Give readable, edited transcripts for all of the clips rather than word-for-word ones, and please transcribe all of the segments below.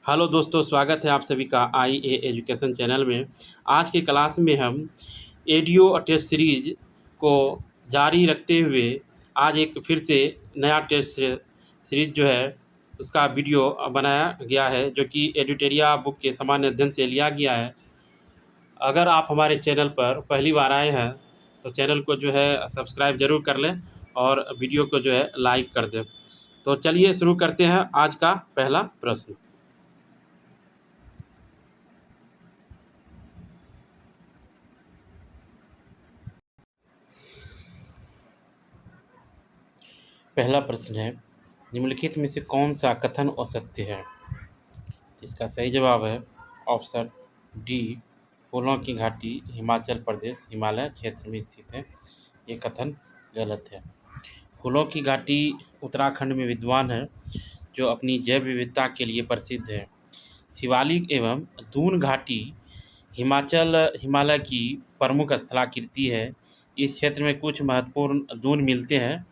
Hello दोस्तों, स्वागत है आप सभी का आई ए एजुकेशन चैनल में। आज की क्लास में हम एडियो टेस्ट सीरीज को जारी रखते हुए आज एक फिर से नया टेस्ट सीरीज जो है उसका वीडियो बनाया गया है, जो कि एडिटेरिया बुक के सामान्य अध्ययन से लिया गया है। अगर आप हमारे चैनल पर पहली बार आए हैं तो चैनल को जो है सब्सक्राइब जरूर कर लें और वीडियो को जो है लाइक कर दें। तो चलिए शुरू करते हैं आज का पहला प्रश्न। पहला प्रश्न है, निम्नलिखित में से कौन सा कथन असत्य है? इसका सही जवाब है ऑप्शन डी, फूलों की घाटी हिमाचल प्रदेश हिमालय क्षेत्र में स्थित है। ये कथन गलत है। फूलों की घाटी उत्तराखंड में विद्यमान है, जो अपनी जैव विविधता के लिए प्रसिद्ध है। शिवालिक एवं दून घाटी हिमालय की प्रमुख स्थलाकृति है। इस क्षेत्र में कुछ महत्वपूर्ण दून मिलते हैं,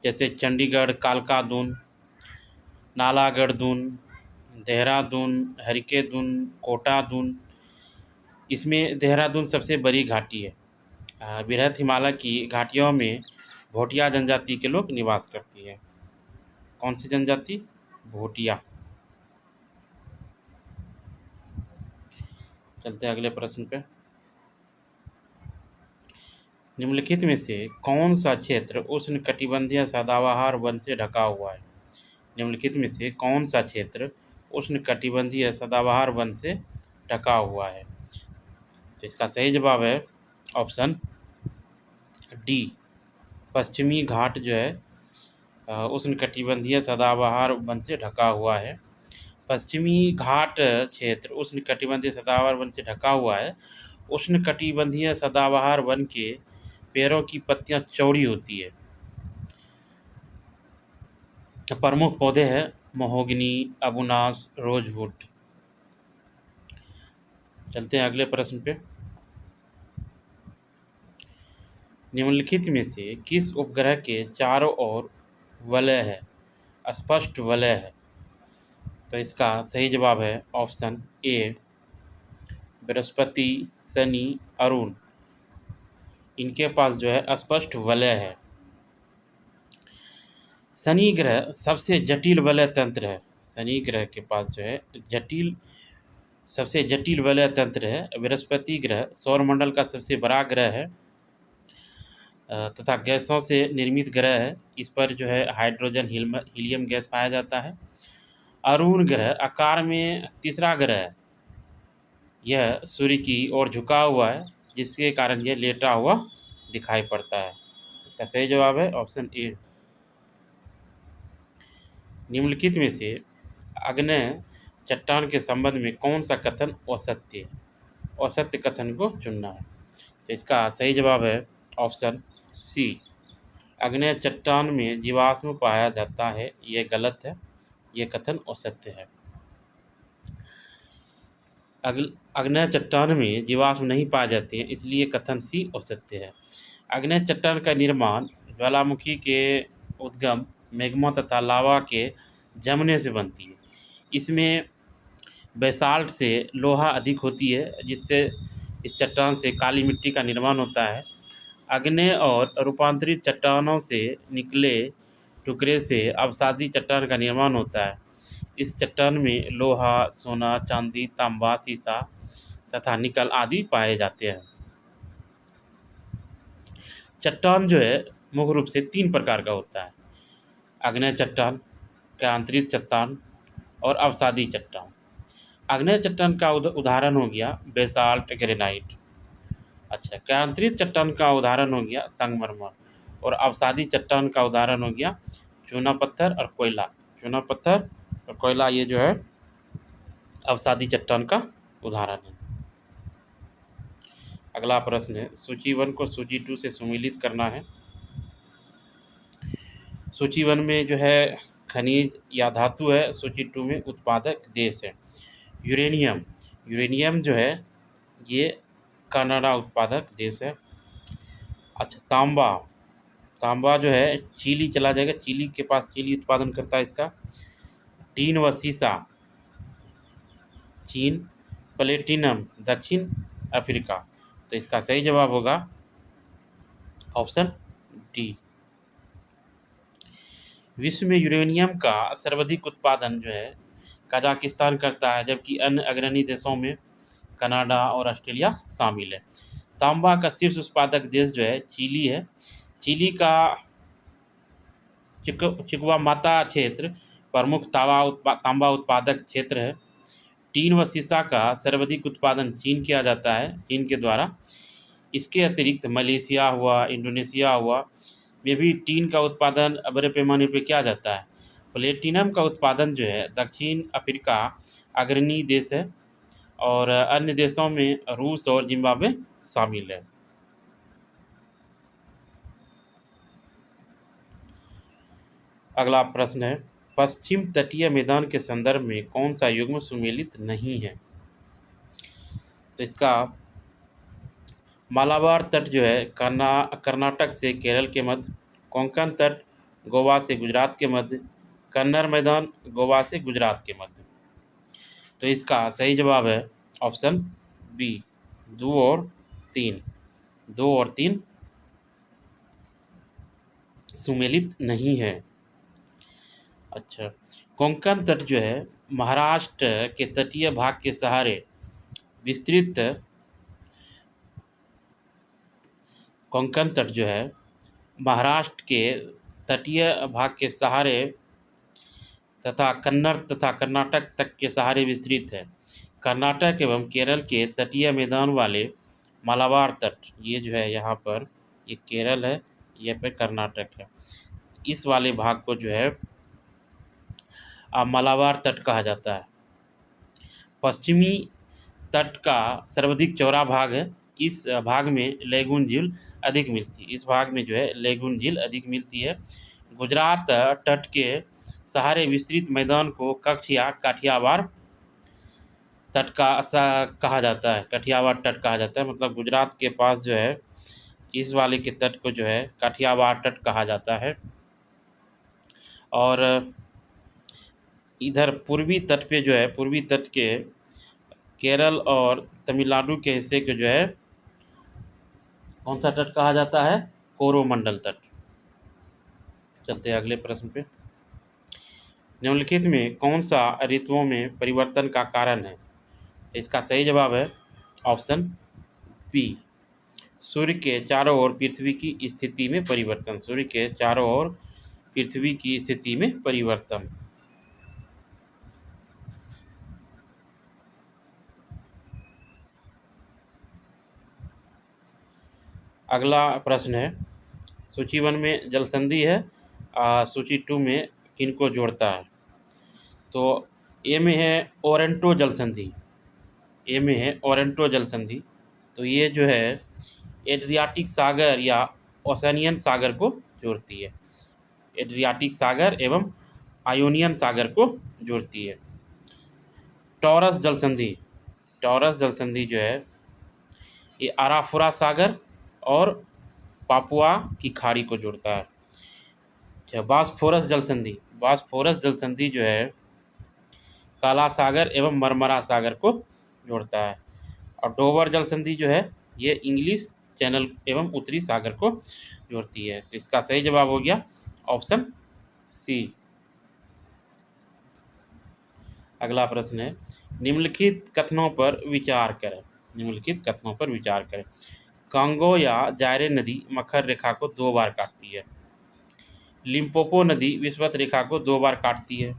जैसे चंडीगढ़ कालका दून, नालागढ़ दून, देहरादून हरिके दून, कोटा दून। इसमें देहरादून सबसे बड़ी घाटी है। बृहद हिमालय की घाटियों में भोटिया जनजाति के लोग निवास करती है। कौन सी जनजाति? भोटिया। चलते हैं अगले प्रश्न पे। निम्नलिखित में से कौन सा क्षेत्र उष्णकटिबंधीय सदाबहार वन से ढका हुआ है? निम्नलिखित में से कौन सा क्षेत्र उष्णकटिबंधीय सदाबहार वन से ढका हुआ है? तो इसका सही जवाब है ऑप्शन डी, पश्चिमी घाट जो है उष्णकटिबंधीय सदाबहार वन से ढका हुआ है। पश्चिमी घाट क्षेत्र उष्णकटिबंधीय सदाबहार वन से ढका हुआ है। उष्णकटिबंधीय सदाबहार वन के पेड़ों की पत्तियां चौड़ी होती है। प्रमुख पौधे हैं महोगनी, अबुनास, रोजवुड। चलते हैं अगले प्रश्न पे। निम्नलिखित में से किस उपग्रह के चारों ओर वलय है, स्पष्ट वलय है? तो इसका सही जवाब है ऑप्शन ए, बृहस्पति, शनि, अरुण। इनके पास जो है स्पष्ट वलय है। शनि ग्रह सबसे जटिल वलय तंत्र है। शनि ग्रह के पास जो है सबसे जटिल वलय तंत्र है। बृहस्पति ग्रह सौरमंडल का सबसे बड़ा ग्रह है तथा गैसों से निर्मित ग्रह है। इस पर जो है हाइड्रोजन हीलियम गैस पाया जाता है। अरुण ग्रह आकार में तीसरा ग्रह है। यह सूर्य की ओर झुका हुआ है, जिसके कारण यह लेटा हुआ दिखाई पड़ता है। इसका सही जवाब है ऑप्शन ए। निम्नलिखित में से आग्नेय चट्टान के संबंध में कौन सा कथन असत्य है? असत्य कथन को चुनना है। तो इसका सही जवाब है ऑप्शन सी, आग्नेय चट्टान में जीवाश्म पाया जाता है। यह गलत है, यह कथन असत्य है। आग्नेय चट्टान में जीवाश्म नहीं पाए जाते हैं, इसलिए कथन सी असत्य है। आग्नेय चट्टान का निर्माण ज्वालामुखी के उद्गम, मैग्मा तथा लावा के जमने से बनती है। इसमें बेसाल्ट से लोहा अधिक होती है, जिससे इस चट्टान से काली मिट्टी का निर्माण होता है। आग्नेय और रूपांतरित चट्टानों से निकले टुकड़े से अवसादी चट्टान का निर्माण होता है। इस चट्टान में लोहा, सोना, चांदी, तांबा, सीसा तथा निकल आदि पाए जाते हैं। चट्टान जो है मुख्य रूप से 3 प्रकार का होता है: आग्नेय चट्टान, क्रांतिरित चट्टान और अवसादी चट्टान। आग्नेय चट्टान का उदाहरण हो गया बेसाल्ट, ग्रेनाइट। अच्छा, क्रांतिरित चट्टान का उदाहरण हो गया संगमरमर और अवसादी चट्टान का उदाहरण हो गया चूना पत्थर और कोयला। चूना पत्थर और कोयला ये जो है अवसादी चट्टान का उदाहरण है। अगला प्रश्न है, सूची 1 को सूची 2 से सम्मिलित करना है। सूची 1 में जो है खनिज या धातु है, सूची 2 में उत्पादक देश है। यूरेनियम जो है ये कनाडा उत्पादक देश है। अच्छा, तांबा जो है चिली चला जाएगा, चिली के पास चिली उत्पादन करता है इसका। टीन व सीसा चीन, प्लेटिनम दक्षिण अफ्रीका। तो इसका सही जवाब होगा ऑप्शन डी। विश्व में यूरेनियम का सर्वाधिक उत्पादन जो है कजाकिस्तान करता है, जबकि अन्य अग्रणी देशों में कनाडा और ऑस्ट्रेलिया शामिल है। तांबा का शीर्ष उत्पादक देश जो है चिली है। चिली का चिकवामाता क्षेत्र प्रमुख तांबा उत्पादक क्षेत्र है। टीन व सीसा का सर्वाधिक उत्पादन चीन किया जाता है, चीन के द्वारा। इसके अतिरिक्त मलेशिया हुआ, इंडोनेशिया हुआ, में भी टीन का उत्पादन बड़े पैमाने पर किया जाता है। प्लेटिनम का उत्पादन जो है दक्षिण अफ्रीका अग्रणी देश है, और अन्य देशों में रूस और जिम्बाब्वे शामिल है। अगला प्रश्न है, पश्चिम तटीय मैदान के संदर्भ में कौन सा युग्म सुमेलित नहीं है? तो इसका मालाबार तट जो है कर्नाटक से केरल के मध्य, कोंकण तट गोवा से गुजरात के मध्य, कन्नर मैदान गोवा से गुजरात के मध्य। तो इसका सही जवाब है ऑप्शन बी, 2 और 3। 2 और 3 सुमेलित नहीं है। अच्छा, कोंकण तट जो है महाराष्ट्र के तटीय भाग के सहारे विस्तृत, कोंकण तट जो है महाराष्ट्र के तटीय भाग के सहारे तथा कन्नड़ तथा कर्नाटक तक के सहारे विस्तृत है। कर्नाटक एवं केरल के तटीय मैदान वाले मालाबार तट, ये जो है यहाँ पर ये केरल है, ये पे कर्नाटक है, इस वाले भाग को जो है मालाबार तट कहा जाता है। पश्चिमी तट का सर्वाधिक चौड़ा भाग है। इस भाग में लेगून झील अधिक मिलती है, इस भाग में जो है लेगून झील अधिक मिलती है। गुजरात तट के सहारे विस्तृत मैदान को कच्छ या काठियावाड़ तट का कहा जाता है, काठियावाड़ तट कहा जाता है। मतलब गुजरात के पास जो है इस वाले के तट को जो है काठियावाड़ तट कहा जाता है। और इधर पूर्वी तट पे जो है, पूर्वी तट के केरल और तमिलनाडु के हिस्से को जो है कौन सा तट कहा जाता है? कोरोमंडल तट। चलते हैं अगले प्रश्न पे। निम्नलिखित में कौन सा ऋतुओं में परिवर्तन का कारण है? इसका सही जवाब है ऑप्शन बी, सूर्य के चारों ओर पृथ्वी की स्थिति में परिवर्तन। सूर्य के चारों ओर पृथ्वी की स्थिति में परिवर्तन। अगला प्रश्न है, सूची 1 में जल संधि है, सूची 2 में किनको जोड़ता है? तो ए में है ओरेंटो जल संधि, ए में है ओरेंटो जल संधि। तो ये जो है एड्रियाटिक सागर या ओशनियन सागर को जोड़ती है, एड्रियाटिक सागर एवं आयोनियन सागर को जोड़ती है। टॉरस जल संधि, टॉरस जल संधि जो है ये आराफुरा सागर और पापुआ की खाड़ी को जोड़ता है। अच्छा, बास्फोरस जल संधि, बास्फोरस जल संधि जो है काला सागर एवं मरमरा सागर को जोड़ता है। और डोवर जल संधि जो है ये इंग्लिश चैनल एवं उत्तरी सागर को जोड़ती है। तो इसका सही जवाब हो गया ऑप्शन सी। अगला प्रश्न है, निम्नलिखित कथनों पर विचार करें, निम्नलिखित कथनों पर विचार करें। कांगो या जायरे नदी मकर रेखा को 2 बार काटती है। लिम्पोपो नदी विषुवत रेखा को 2 बार काटती है।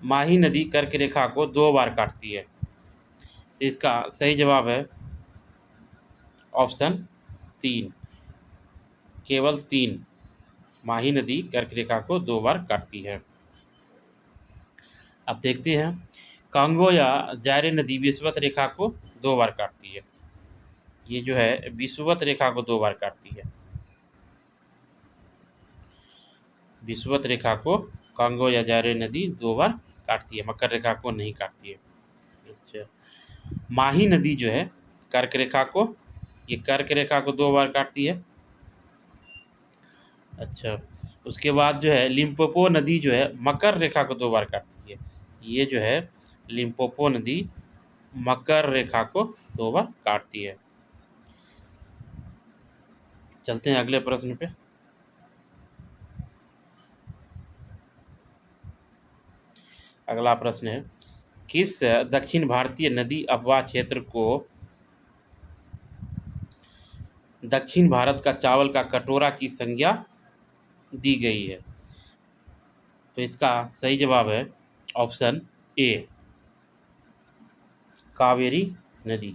माही नदी कर्क रेखा को 2 बार काटती है। तो इसका सही जवाब है ऑप्शन 3, केवल 3। माही नदी कर्क रेखा को 2 बार काटती है। अब देखते हैं, कांगो या जायरे नदी विषुवत रेखा को 2 बार काटती है। ये जो है विषुवत रेखा को 2 बार काटती है। विषुवत रेखा को कांगो या जायरे नदी 2 बार काटती है, मकर रेखा को नहीं काटती है। अच्छा, माही नदी जो है कर्क रेखा को, ये कर्क रेखा को 2 बार काटती है। अच्छा, उसके बाद जो है लिम्पोपो नदी जो है मकर रेखा को 2 बार काटती है। ये जो है लिम्पोपो नदी मकर रेखा को 2 बार काटती है। चलते हैं अगले प्रश्न पे। अगला प्रश्न है, किस दक्षिण भारतीय नदी अफवाह क्षेत्र को दक्षिण भारत का चावल का कटोरा की संज्ञा दी गई है? तो इसका सही जवाब है ऑप्शन ए, कावेरी नदी।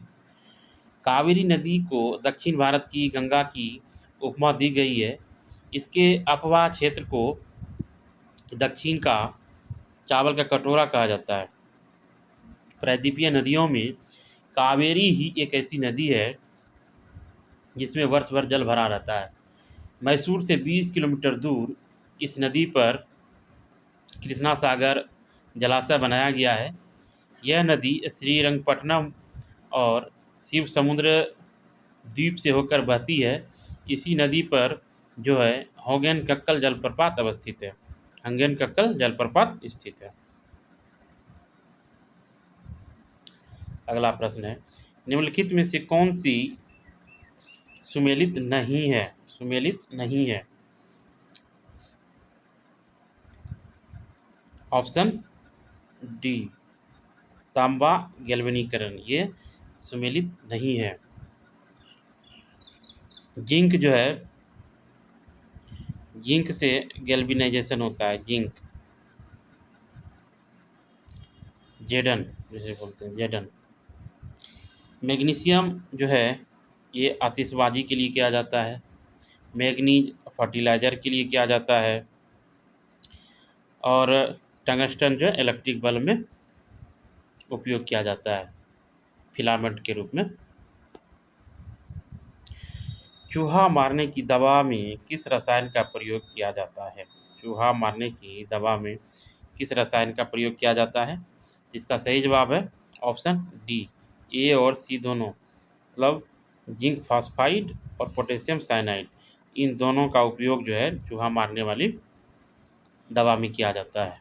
कावेरी नदी को दक्षिण भारत की गंगा की उपमा दी गई है। इसके अपवाह क्षेत्र को दक्षिण का चावल का कटोरा कहा जाता है। प्रायद्वीपीय नदियों में कावेरी ही एक ऐसी नदी है जिसमें वर्ष भर जल भरा रहता है। मैसूर से 20 किलोमीटर दूर इस नदी पर कृष्णा सागर जलाशय बनाया गया है। यह नदी श्रीरंगपट्टनम और शिव समुद्र द्वीप से होकर बहती है। इसी नदी पर जो है होगेन कक्कल जलप्रपात अवस्थित है। हंगेन कक्कल जलप्रपात स्थित है। अगला प्रश्न है, निम्नलिखित में से कौन सी सुमेलित नहीं है? सुमेलित नहीं है। ऑप्शन डी, तांबा गैल्वेनीकरण, ये सुमेलित नहीं है। जिंक जो है, जिंक से गैल्वेनाइजेशन होता है, जिंक, जेडन जिसे बोलते हैं, जेडन। मैग्नीशियम जो है ये आतिशबाजी के लिए किया जाता है। मैग्नीज फर्टिलाइज़र के लिए किया जाता है। और टंगस्टन जो है इलेक्ट्रिक बल्ब में उपयोग किया जाता है फिलामेंट के रूप में। चूहा मारने की दवा में किस रसायन का प्रयोग किया जाता है? चूहा मारने की दवा में किस रसायन का प्रयोग किया जाता है? इसका सही जवाब है ऑप्शन डी, ए और सी दोनों, मतलब जिंक फॉस्फाइड और पोटेशियम साइनाइड, इन दोनों का उपयोग जो है चूहा मारने वाली दवा में किया जाता है।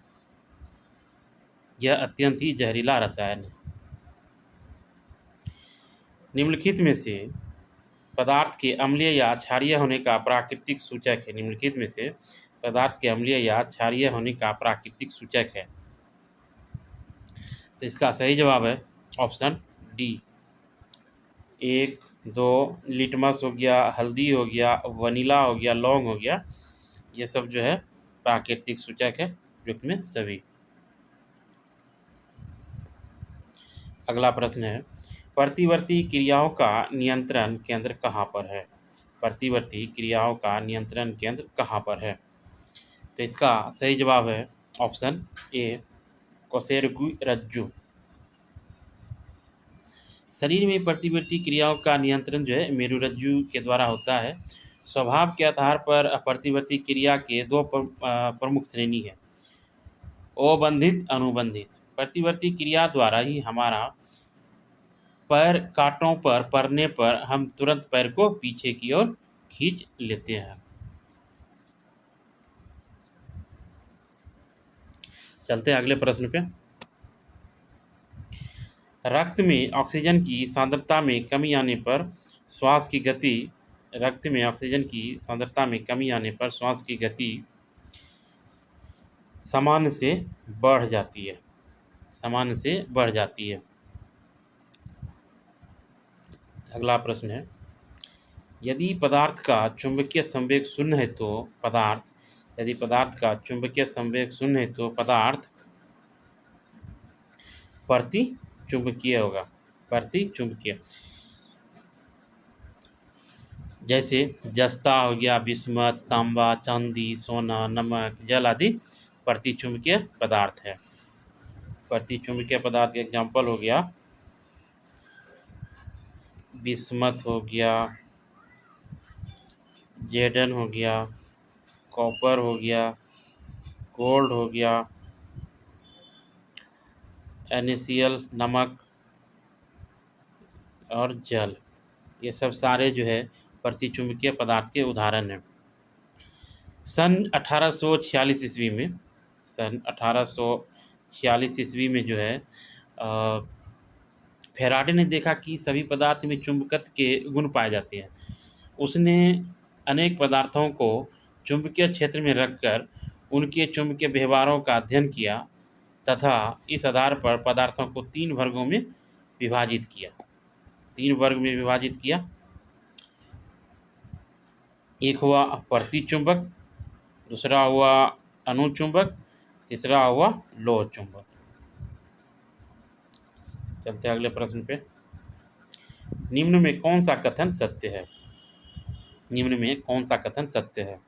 यह अत्यंत ही जहरीला रसायन है। निम्नलिखित में से पदार्थ के अम्लीय या क्षारीय होने का प्राकृतिक सूचक है। निम्नलिखित में से पदार्थ के अम्लीय या क्षारीय होने का प्राकृतिक सूचक है। तो इसका सही जवाब है ऑप्शन डी, 1, 2 लिटमस हो गया, हल्दी हो गया, वनीला हो गया, लौंग हो गया, ये सब जो है प्राकृतिक सूचक है, युक्त में सभी। अगला प्रश्न है, प्रतिवर्ती क्रियाओं का नियंत्रण केंद्र कहाँ पर है? प्रतिवर्ती क्रियाओं का नियंत्रण केंद्र कहाँ पर है? तो इसका सही जवाब है ऑप्शन ए, कोसेरुकी रज्जु। शरीर में प्रतिवर्ती क्रियाओं का नियंत्रण जो है मेरुरज्जु के द्वारा होता है। स्वभाव के आधार पर प्रतिवर्ती क्रिया के 2 प्रमुख श्रेणी है, अबंधित, अनुबंधित। प्रतिवर्ती क्रिया द्वारा ही हमारा पैर कांटों पर पड़ने पर हम तुरंत पैर को पीछे की ओर खींच लेते हैं। चलते हैं अगले प्रश्न पे। रक्त में ऑक्सीजन की सांद्रता में कमी आने पर श्वास की गति, रक्त में ऑक्सीजन की सांद्रता में कमी आने पर श्वास की गति सामान्य से बढ़ जाती है, सामान्य से बढ़ जाती है। अगला प्रश्न है, यदि पदार्थ का चुंबकीय संवेग शून्य है तो पदार्थ, यदि पदार्थ का चुंबकीय संवेग शून्य है तो पदार्थ प्रति चुंबकीय होगा, प्रति चुंबकीय। जैसे जस्ता हो गया, बिस्मथ, तांबा, चांदी, सोना, नमक, जल आदि प्रति चुंबकीय पदार्थ है। प्रति चुंबकीय पदार्थ का एग्जाम्पल हो गया बिस्मथ हो गया, जेडन हो गया, कॉपर हो गया, गोल्ड हो गया, NaCl नमक और जल, ये सब सारे जो है प्रतिचुंबकीय पदार्थ के उदाहरण हैं। सन 1846 ईस्वी में, सन 1846 ईस्वी में जो है फेराडे ने देखा कि सभी पदार्थ में चुंबकत्व के गुण पाए जाते हैं। उसने अनेक पदार्थों को चुंबकीय क्षेत्र में रखकर उनके चुंबकीय व्यवहारों का अध्ययन किया तथा इस आधार पर पदार्थों को 3 वर्गों में विभाजित किया। 3 वर्ग में विभाजित किया। एक हुआ प्रतिचुंबक, दूसरा हुआ अनुचुंबक, तीसरा हुआ लोह चुंबक। चलते हैं अगले प्रश्न पे। निम्न में कौन सा कथन सत्य है? निम्न में कौन सा कथन सत्य है?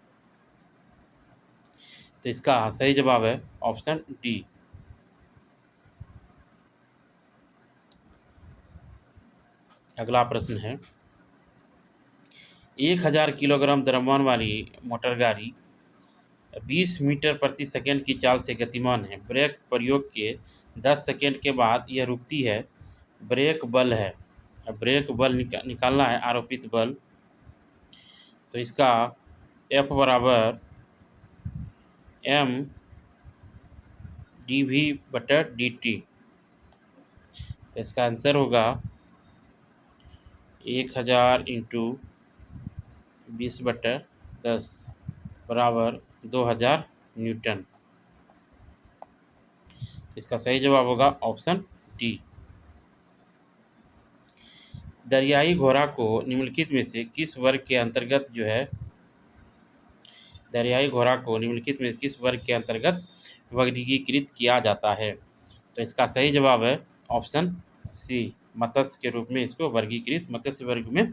तो इसका सही जवाब है ऑप्शन डी। अगला प्रश्न है, 1000 किलोग्राम द्रव्यमान वाली मोटर गाड़ी 20 मीटर प्रति सेकंड की चाल से गतिमान है। ब्रेक प्रयोग के 10 सेकंड के बाद यह रुकती है। ब्रेक बल है। अब ब्रेक बल निकालना है, आरोपित बल। तो इसका F बराबर m dv/dt। तो इसका आंसर होगा 1000 इंटू 20/10 बराबर 2000 न्यूटन। इसका सही जवाब होगा ऑप्शन डी। दरियाई घोड़ा को निम्नलिखित में से किस वर्ग के अंतर्गत दरियाई घोड़ा को निम्नलिखित में किस वर्ग के अंतर्गत वर्गीकृत किया जाता है? तो इसका सही जवाब है ऑप्शन सी, मत्स्य के रूप में इसको मत्स्य वर्ग में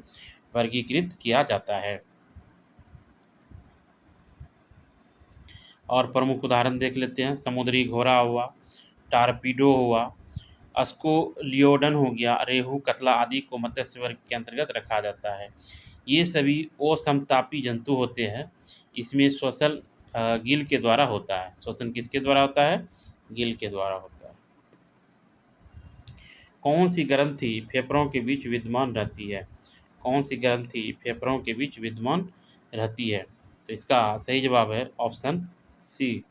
वर्गीकृत किया जाता है। और प्रमुख उदाहरण देख लेते हैं। समुद्री घोड़ा हुआ, टारपीडो हुआ, अस्कोलियोडन हो गया, रेहू, कतला आदि को मत्स्य वर्ग के अंतर्गत रखा जाता है। ये सभी असमतापी जंतु होते हैं। इसमें श्वसन गिल के द्वारा होता है। श्वसन किसके द्वारा होता है? गिल के द्वारा होता है। कौन सी ग्रंथि फेफड़ों के बीच विद्यमान रहती है? कौन सी ग्रंथि फेफड़ों के बीच विद्यमान रहती है? तो इसका सही जवाब है ऑप्शन सी,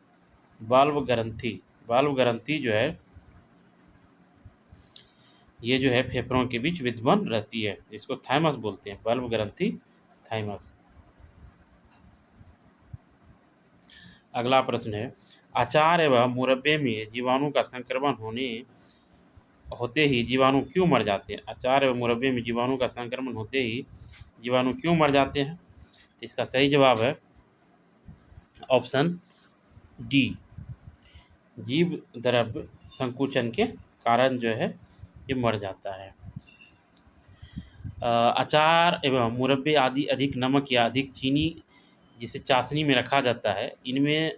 वाल्व ग्रंथि। वाल्व ग्रंथि ये फेफड़ों के बीच विद्यमान रहती है। इसको थाइमस बोलते हैं, वाल्व ग्रंथि थाइमस। अगला प्रश्न है, अचार एवं मुरब्बे में जीवाणु का संक्रमण होते ही जीवाणु क्यों मर जाते हैं? अचार एवं मुरब्बे में जीवाणु का संक्रमण होते ही जीवाणु क्यों मर जाते हैं? तो इसका सही जवाब है ऑप्शन डी, जीव द्रव्य संकुचन के कारण ये मर जाता है। अचार एवं मुरब्बे आदि अधिक नमक या अधिक चीनी जिसे चाशनी में रखा जाता है, इनमें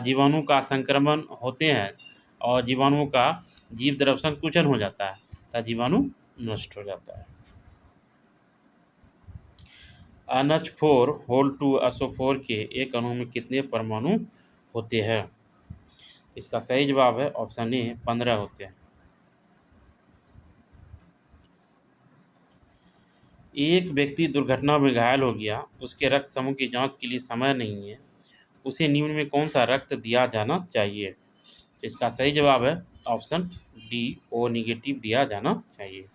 जीवाणु का संक्रमण होते हैं और जीवाणुओं का जीव द्रव्य संकुचन हो जाता है तथा जीवाणु नष्ट हो जाता है। NH4 होल2 SO4 के एक अणु में कितने परमाणु होते हैं? इसका सही जवाब है ऑप्शन ए, 15 होते हैं। एक व्यक्ति दुर्घटना में घायल हो गया, उसके रक्त समूह की जांच के लिए समय नहीं है, उसे निम्न में कौन सा रक्त दिया जाना चाहिए? इसका सही जवाब है ऑप्शन डी, ओ निगेटिव दिया जाना चाहिए।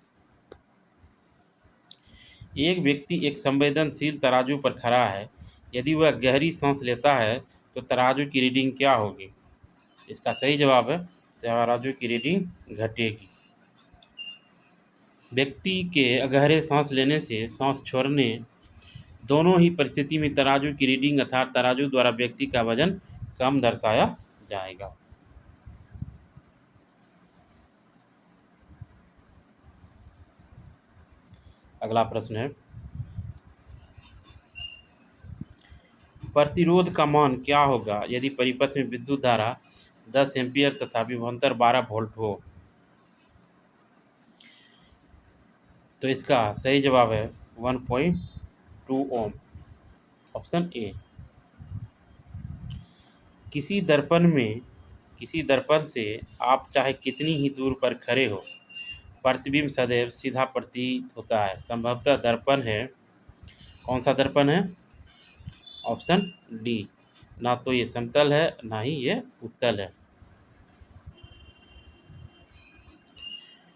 एक व्यक्ति एक संवेदनशील तराजू पर खड़ा है, यदि वह गहरी सांस लेता है तो तराजू की रीडिंग क्या होगी? इसका सही जवाब है तराजू की रीडिंग घटेगी। व्यक्ति के गहरे सांस लेने से सांस छोड़ने दोनों ही परिस्थिति में तराजू की रीडिंग अर्थात तराजू द्वारा व्यक्ति का वजन कम दर्शाया जाएगा। अगला प्रश्न है, प्रतिरोध का मान क्या होगा यदि परिपथ में विद्युत धारा 10 एम्पीयर तथा विभवांतर 12 वोल्ट हो? तो इसका सही जवाब है 1.2 ओम, ऑप्शन ए। किसी दर्पण से आप चाहे कितनी ही दूर पर खड़े हो, प्रतिबिंब सदैव सीधा प्रतीत होता है। संभवतः दर्पण है, कौन सा दर्पण है? ऑप्शन डी, ना तो ये समतल है ना ही ये उत्तल है।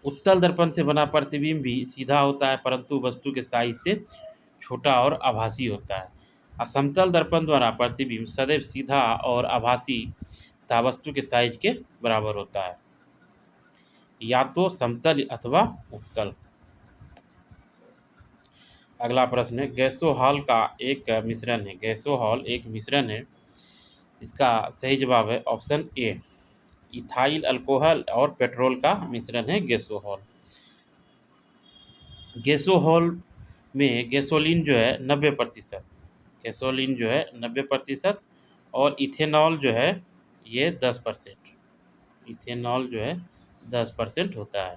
उत्तल दर्पण से बना प्रतिबिंब भी सीधा होता है, परंतु वस्तु के साइज से छोटा और आभासी होता है। असमतल दर्पण द्वारा प्रतिबिंब सदैव सीधा और आभासी तथा वस्तु के साइज के बराबर होता है, या तो समतल अथवा उत्तल। अगला प्रश्न है, गैसोहॉल का एक मिश्रण है। गैसोहॉल एक मिश्रण है। इसका सही जवाब है ऑप्शन ए, इथाइल अल्कोहल और पेट्रोल का मिश्रण है गैसोहॉल। गैसोहॉल में गैसोलीन जो है 90%, गैसोलीन जो है 90% और इथेनॉल जो है ये 10%, इथेनॉल जो है 10% होता है।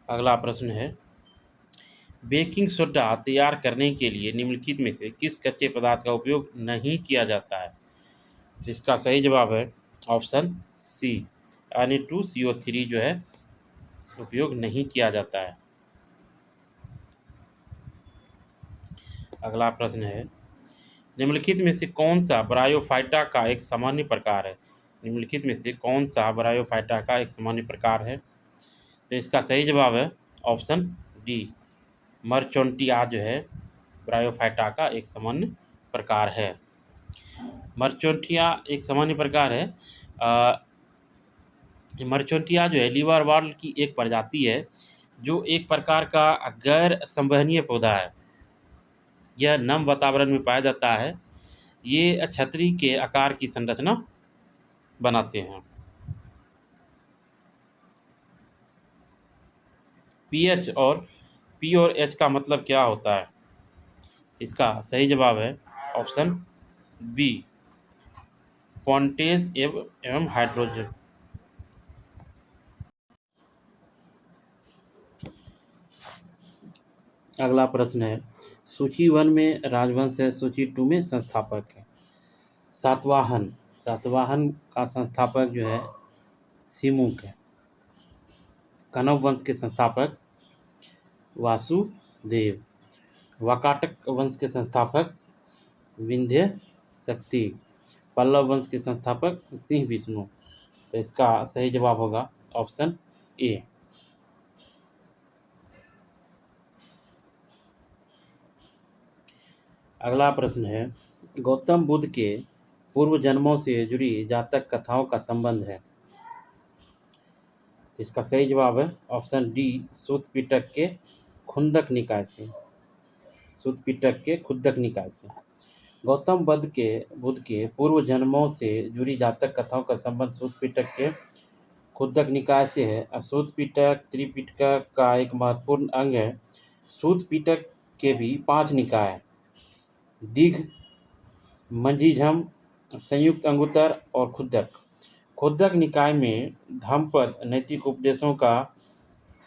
अगला प्रश्न है, बेकिंग सोडा तैयार करने के लिए निम्नलिखित में से किस कच्चे पदार्थ का उपयोग नहीं किया जाता है? तो इसका सही जवाब है ऑप्शन सी, Na2CO3 जो है उपयोग नहीं किया जाता है। अगला प्रश्न है, निम्नलिखित में से कौन सा ब्रायोफाइटा का एक सामान्य प्रकार है? निम्नलिखित में से कौन सा ब्रायोफाइटा का एक सामान्य प्रकार है? तो इसका सही जवाब है ऑप्शन डी, मर्चोंटिया जो है ब्रायोफाइटा का एक सामान्य प्रकार है। मर्चोंटिया एक सामान्य प्रकार है। मर्चोंटिया जो है लीवरवर्ल की एक प्रजाति है, जो एक प्रकार का गैर संवहनीय पौधा है। यह नम वातावरण में पाया जाता है। ये छतरी के आकार की संरचना बनाते हैं। पीएच और पी और एच का मतलब क्या होता है? इसका सही जवाब है ऑप्शन बी, पॉन्टेज एवं हाइड्रोजन। अगला प्रश्न है, सूची 1 में राजवंश है, सूची 2 में संस्थापक है। सातवाहन, सातवाहन का संस्थापक जो है सिमुक है। कण्व वंश के संस्थापक वासुदेव। वाकाटक वंश के संस्थापक विंध्य शक्ति। पल्लव वंश के संस्थापक सिंह विष्णु। तो इसका सही जवाब होगा ऑप्शन ए। अगला प्रश्न है, गौतम बुद्ध के पूर्व जन्मों से जुड़ी जातक कथाओं का संबंध है। इसका सही जवाब है ऑप्शन डी, सूत पिटक के खुंदक निकाय से। सूत पिटक के खुंदक निकाय से गौतम बुद्ध के पूर्व जन्मों से जुड़ी जातक कथाओं का संबंध सूत पिटक के खुंदक निकाय से है। सूत पिटक त्रिपिटक का एक महत्वपूर्ण अंग है। सूत पिटक के भी 5 निकाय हैं, दिघ, मंजीझम, संयुक्त अंगुत्तर और खुद्दक। खुद्दक निकाय में धम्मपद नैतिक उपदेशों का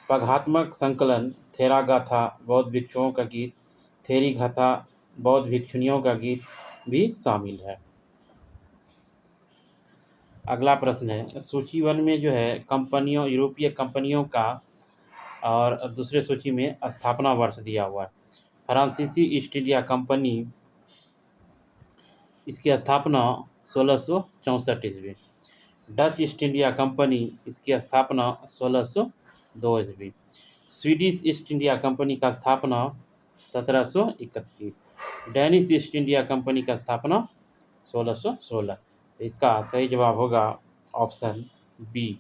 पघात्मक संकलन, थेरागाथा बौद्ध भिक्षुओं का गीत, थेरीगाथा बौद्ध भिक्षुणियों का गीत भी शामिल है। अगला प्रश्न है, सूची 1 में जो है कंपनियों, यूरोपीय कंपनियों का और दूसरे सूची में स्थापना वर्ष दिया हुआ है। फ्रांसीसी ईस्ट इंडिया कंपनी, इसकी स्थापना 1664 ईस्वी। डच ईस्ट इंडिया कंपनी, इसकी स्थापना 1602 ईस्वी। स्वीडिश ईस्ट इंडिया कंपनी का स्थापना 1731। डैनिश ईस्ट इंडिया कंपनी का स्थापना 1616। इसका सही जवाब होगा ऑप्शन बी।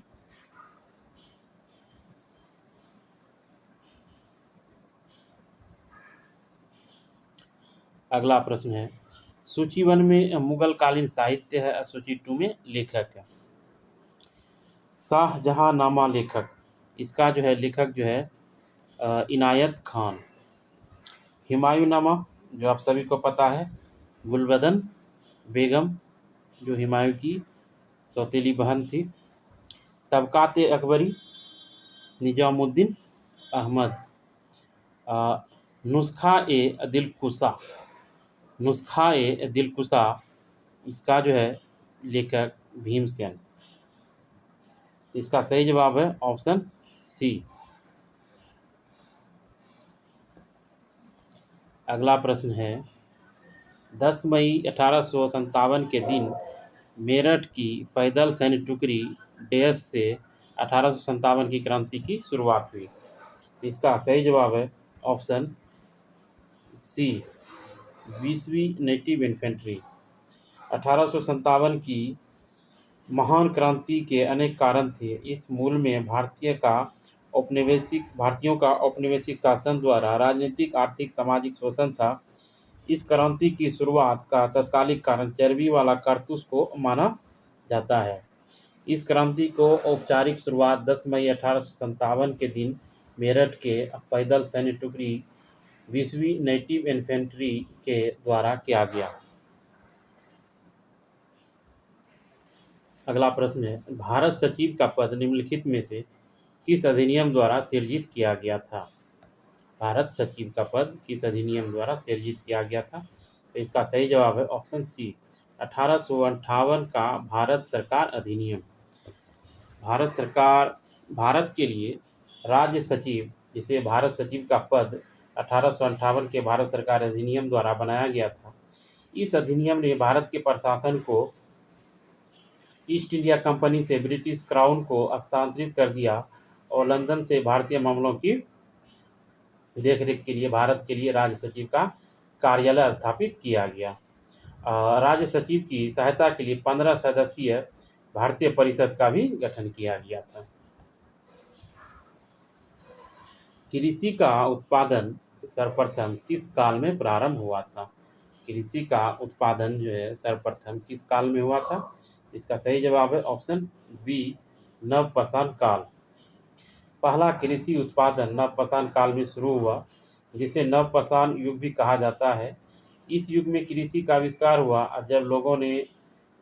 अगला प्रश्न है, सूची 1 में मुगल कालीन साहित्य है, सूची 2 में लेखक है। शाहजहांनामा लेखक, इसका जो है लेखक जो है इनायत खान। हुमायूंनामा जो आप सभी को पता है, गुलबदन बेगम जो हुमायूं की सौतेली बहन थी। तबकात अकबरी, निजामुद्दीन अहमद। नुस्खा ए दिलकुशा, नुस्खा ए दिलकुशा, इसका जो है लेखक भीमसेन। इसका सही जवाब है ऑप्शन सी। अगला प्रश्न है, 10 मई 1857 के दिन मेरठ की पैदल सैन्य टुकड़ी डेस से 1857 की क्रांति की शुरुआत हुई। इसका सही जवाब है ऑप्शन सी, 20वीं नेटिव इन्फेंट्री। 1857 की महान क्रांति के अनेक कारण थे। इस मूल में भारतीयों का औपनिवेशिक शासन द्वारा राजनीतिक, आर्थिक, सामाजिक शोषण था। इस क्रांति की शुरुआत का तत्कालिक कारण चर्बी वाला कारतूस को माना जाता है। इस क्रांति को औपचारिक शुरुआत 10 मई 1857 के दिन मेरठ के पैदल सैन्य टुकड़ी 20वीं नेटिव इन्फेंट्री के द्वारा किया गया। अगला प्रश्न है, भारत सचिव का पद निम्नलिखित में से किस अधिनियम द्वारा सृजित किया गया था? भारत सचिव का पद किस अधिनियम द्वारा सृजित किया गया था? तो इसका सही जवाब है ऑप्शन सी, 1858 का भारत सरकार अधिनियम। भारत के लिए राज्य सचिव, जिसे भारत सचिव का पद 1858 के भारत सरकार अधिनियम द्वारा बनाया गया था। इस अधिनियम ने भारत के प्रशासन को ईस्ट इंडिया कंपनी से ब्रिटिश क्राउन को हस्तांतरित कर दिया और लंदन से भारतीय मामलों की देखरेख के लिए भारत के लिए राज्य सचिव का कार्यालय स्थापित किया गया। राज्य सचिव की सहायता के लिए 15 सदस्यीय भारतीय परिषद का भी गठन किया गया था। कृषि का उत्पादन सर्वप्रथम किस काल में प्रारंभ हुआ था? कृषि का उत्पादन जो है सर्वप्रथम किस काल में हुआ था? इसका सही जवाब है ऑप्शन बी, नवपाषाण काल। पहला कृषि उत्पादन नवपाषाण काल में शुरू हुआ, जिसे नवपाषाण युग भी कहा जाता है। इस युग में कृषि का आविष्कार हुआ जब लोगों ने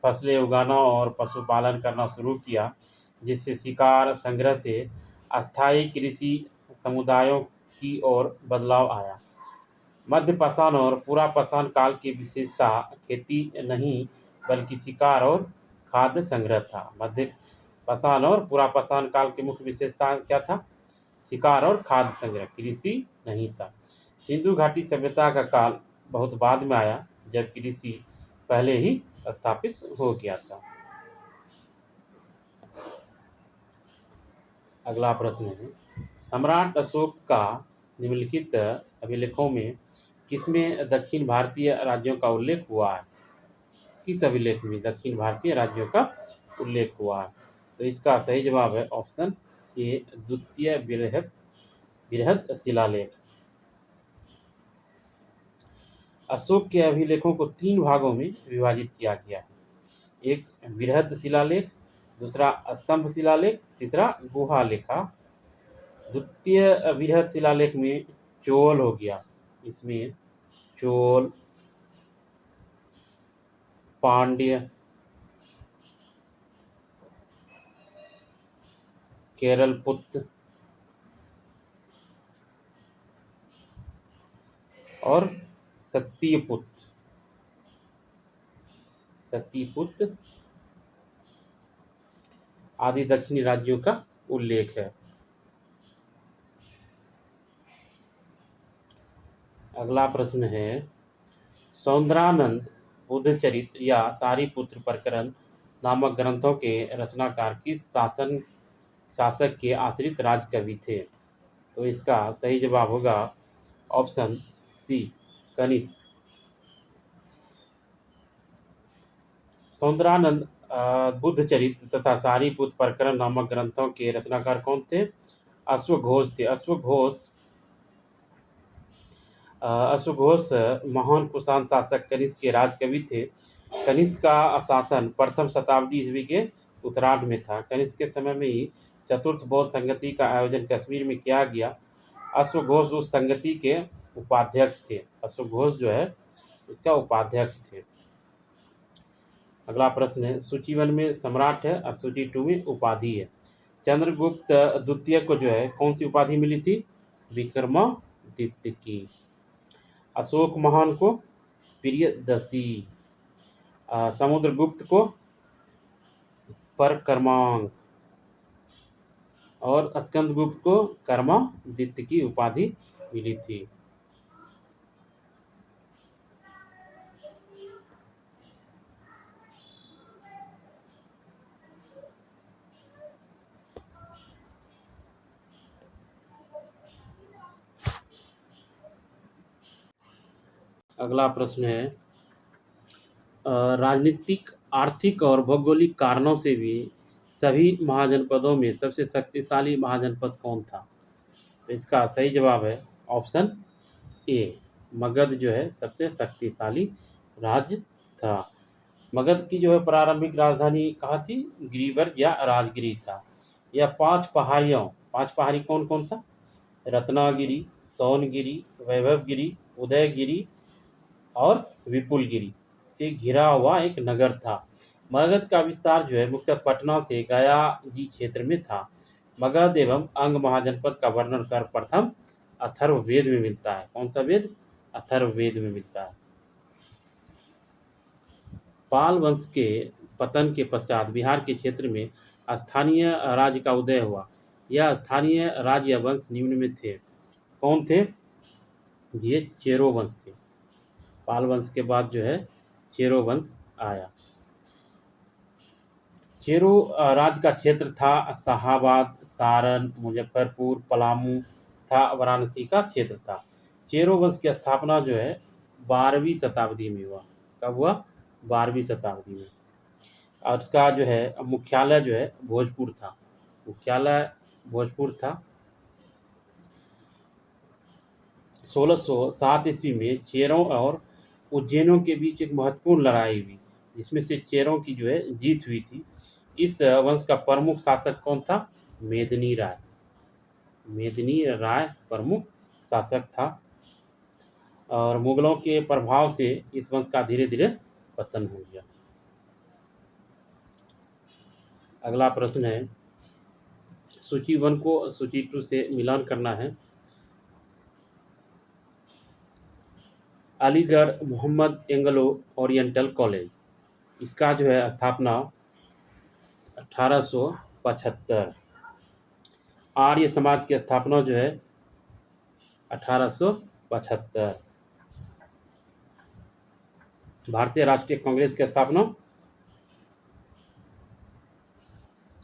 फसलें उगाना और पशुपालन करना शुरू किया, जिससे शिकार संग्रह से अस्थायी कृषि समुदायों की ओर बदलाव आया। मध्य पाषाण और पूरा पाषाण काल की विशेषता खेती नहीं बल्कि शिकार और खाद्य संग्रह था। मध्य पाषाण और पूरा पाषाण काल की मुख्य विशेषता क्या था? शिकार और खाद्य संग्रह, कृषि नहीं था। सिंधु घाटी सभ्यता का काल बहुत बाद में आया, जब कृषि पहले ही स्थापित हो गया था। अगला प्रश्न है, सम्राट अशोक का निम्नलिखित अभिलेखों में किसमें दक्षिण भारतीय राज्यों का उल्लेख हुआ है? किस अभिलेख में दक्षिण भारतीय राज्यों का उल्लेख हुआ है? तो इसका सही जवाब है ऑप्शन ए, द्वितीय बृहद शिलालेख। अशोक के अभिलेखों को 3 भागों में विभाजित किया गया है। एक बृहद शिलालेख, दूसरा स्तंभ शिलालेख, तीसरा गुहा लेखा। द्वितीय बृहद शिलालेख में चोल हो गया, इसमें चोल, पांड्य, केरलपुत्र और सतीपुत्र आदि दक्षिणी राज्यों का उल्लेख है। अगला प्रश्न है, सौंदरानंद बुद्धचरित या सारीपुत्र प्रकरण नामक ग्रंथों के रचनाकार किस शासक के आश्रित राजकवि थे? तो इसका सही जवाब होगा ऑप्शन सी, कनिष्क। सौंदरानंद बुद्धचरित तथा सारीपुत्र प्रकरण नामक ग्रंथों के रचनाकार कौन थे? अश्वघोष थे। अश्वघोष महान कुषाण शासक कनिष्क के राजकवि थे। कनिष्क का शासन प्रथम शताब्दी ईस्वी के उत्तरार्ध में था। कनिष्क के समय में ही चतुर्थ बौद्ध संगति का आयोजन कश्मीर में किया गया। अश्वघोष उस संगति के उपाध्यक्ष थे। अश्वघोष जो है उसका उपाध्यक्ष थे। अगला प्रश्न है, सूची 1 में सम्राट है और सूची 2 में उपाधि है। चंद्रगुप्त द्वितीय को जो है कौन सी उपाधि मिली थी? विक्रमादित्य की। अशोक महान को प्रियदर्शी, समुद्रगुप्त को परक्रमांक और स्कंदगुप्त को कर्मादित्य की उपाधि मिली थी। अगला प्रश्न है राजनीतिक, आर्थिक और भौगोलिक कारणों से भी सभी महाजनपदों में सबसे शक्तिशाली महाजनपद कौन था? तो इसका सही जवाब है ऑप्शन ए। मगध जो है सबसे शक्तिशाली राज्य था। मगध की जो है प्रारंभिक राजधानी कहाँ थी? गिरिवर्ग या राजगिरी था। यह पांच पहाड़ी कौन कौन सा? रत्नागिरी, सोनगिरी, वैभवगिरी, उदयगिरी और विपुलगिरी से घिरा हुआ एक नगर था। मगध का विस्तार जो है मुख्यतः पटना से गया जी क्षेत्र में था। मगध एवं अंग महाजनपद का वर्णन सर्वप्रथम अथर्ववेद में मिलता है। कौन सा वेद? अथर्ववेद में मिलता है। पाल वंश के पतन के पश्चात बिहार के क्षेत्र में स्थानीय राज्य का उदय हुआ। यह स्थानीय राज्य या वंश निम्न में थे। कौन थे? ये चेरो वंश थे। पाल वंश के बाद जो है चेरो वंश आया। चेरो राज्य का क्षेत्र था शाहाबाद, सारण, मुजफ्फरपुर, पलामू था वाराणसी का क्षेत्र था। चेरो वंश की स्थापना जो है 12वीं शताब्दी में हुआ। कब हुआ? 12वीं शताब्दी में। और उसका जो है मुख्यालय जो है भोजपुर था। मुख्यालय भोजपुर था। 1607 ईस्वी में चेरों और उज्जैनों के बीच एक महत्वपूर्ण लड़ाई हुई, जिसमें से चेरों की जो है जीत हुई थी। इस वंश का प्रमुख शासक कौन था? मेदिनी राय। मेदिनी राय प्रमुख शासक था। और मुगलों के प्रभाव से इस वंश का धीरे धीरे पतन हो गया। अगला प्रश्न है सूची 1 को सूची 2 से मिलान करना है। Aligarh Mohammad Anglo Oriental College, इसका जो है स्थापना 1875। आर्य समाज की स्थापना जो है 1875। भारतीय राष्ट्रीय कांग्रेस की स्थापना,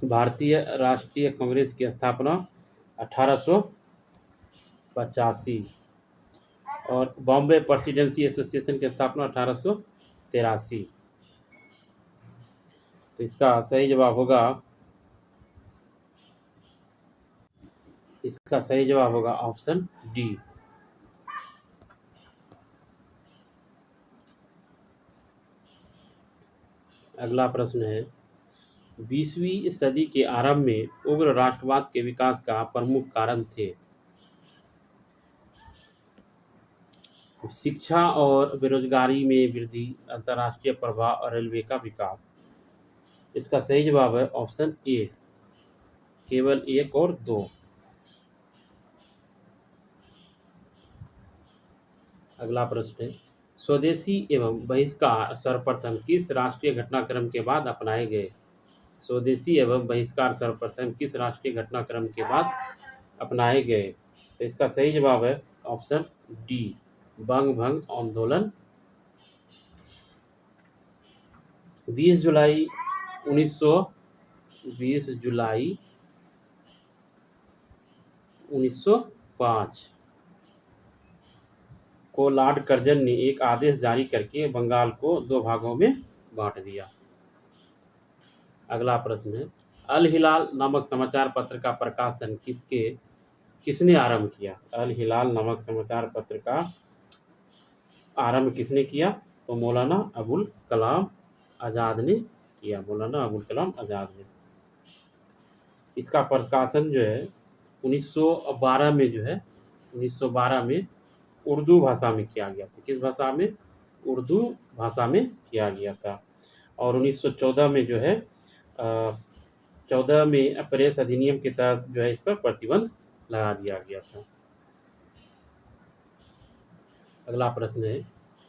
भारतीय राष्ट्रीय कांग्रेस की स्थापना 1885। और बॉम्बे प्रेसिडेंसी एसोसिएशन की स्थापना 1883। तो इसका सही जवाब होगा, इसका सही जवाब होगा ऑप्शन डी। अगला प्रश्न है 20वीं सदी के आरंभ में उग्र राष्ट्रवाद के विकास का प्रमुख कारण थे। शिक्षा और बेरोजगारी में वृद्धि, अंतर्राष्ट्रीय प्रभाव और रेलवे का विकास। इसका सही जवाब है ऑप्शन ए, केवल 1 और 2। अगला प्रश्न है स्वदेशी एवं बहिष्कार सर्वप्रथम किस राष्ट्रीय घटनाक्रम के बाद अपनाए गए? स्वदेशी एवं बहिष्कार सर्वप्रथम किस राष्ट्रीय घटनाक्रम के बाद अपनाए गए? तो इसका सही जवाब है ऑप्शन डी, बंग भंग आंदोलन। 20 जुलाई 1905 को लॉर्ड कर्जन ने एक आदेश जारी करके बंगाल को 2 भागों में बांट दिया। अगला प्रश्न है अल हिलाल नामक समाचार पत्र का प्रकाशन किसने आरंभ किया? अल हिलाल नामक समाचार पत्र का आरंभ किसने किया? तो मौलाना अबुल कलाम आज़ाद ने किया। मौलाना अबुल कलाम आज़ाद ने। इसका प्रकाशन जो है 1912 में जो है 1912 में उर्दू भाषा में किया गया था। किस भाषा में? उर्दू भाषा में किया गया था। और 1914 में जो है 14 में प्रेस अधिनियम के तहत जो है इस पर प्रतिबंध लगा दिया गया था। अगला प्रश्न है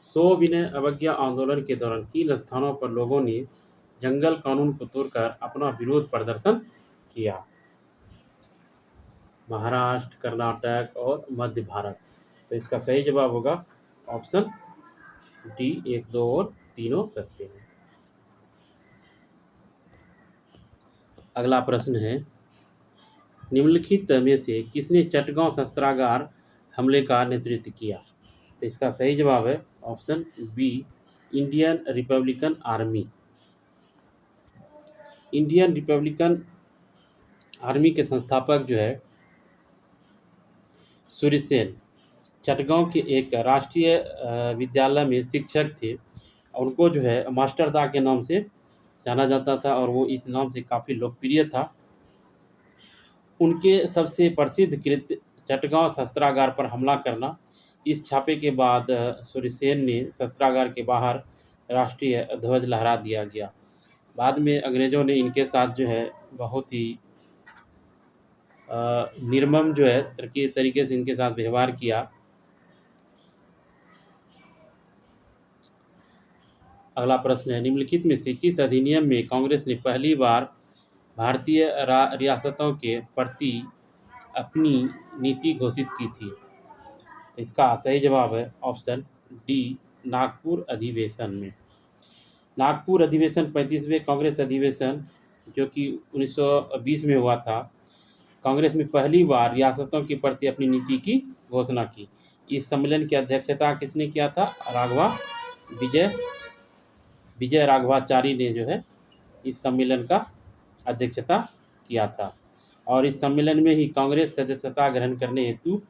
सविनय अवज्ञा आंदोलन के दौरान किन स्थानों पर लोगों ने जंगल कानून को तोड़कर अपना विरोध प्रदर्शन किया? महाराष्ट्र, कर्नाटक और मध्य भारत। तो इसका सही जवाब होगा ऑप्शन डी, 1, 2 और तीनों सत्य है। अगला प्रश्न है निम्नलिखित में से किसने चटगांव शस्त्रागार हमले का नेतृत्व किया? तो इसका सही जवाब है option B, Indian Republican Army. Indian Republican Army के संस्थापक जो है सूर्यसेन चटगांव के एक राष्ट्रीय विद्यालय में शिक्षक थे। उनको जो है मास्टरदा के नाम से जाना जाता था और वो इस नाम से काफ़ी लोकप्रिय था। उनके सबसे प्रसिद्ध कृत्य चटगांव शस्त्रागार पर हमला करना। इस छापे के बाद सूर्यसेन ने शस्त्रागार के बाहर राष्ट्रीय ध्वज लहरा दिया गया। बाद में अंग्रेज़ों ने इनके साथ जो है बहुत ही निर्मम जो है तरीके से इनके साथ व्यवहार किया। अगला प्रश्न है, निम्नलिखित में से किस अधिनियम में कांग्रेस ने पहली बार भारतीय रियासतों के प्रति अपनी नीति घोषित की थी? इसका सही जवाब है ऑप्शन डी, नागपुर अधिवेशन में। नागपुर अधिवेशन 35वें कांग्रेस अधिवेशन जो कि 1920 में हुआ था, कांग्रेस में पहली बार रियासतों के प्रति अपनी नीति की घोषणा की। इस सम्मेलन की अध्यक्षता किसने किया था? विजय राघवाचारी ने जो है इस सम्मेलन का अध्यक्षता किया था। और इस सम्मेलन में ही कांग्रेस सदस्यता ग्रहण करने हेतु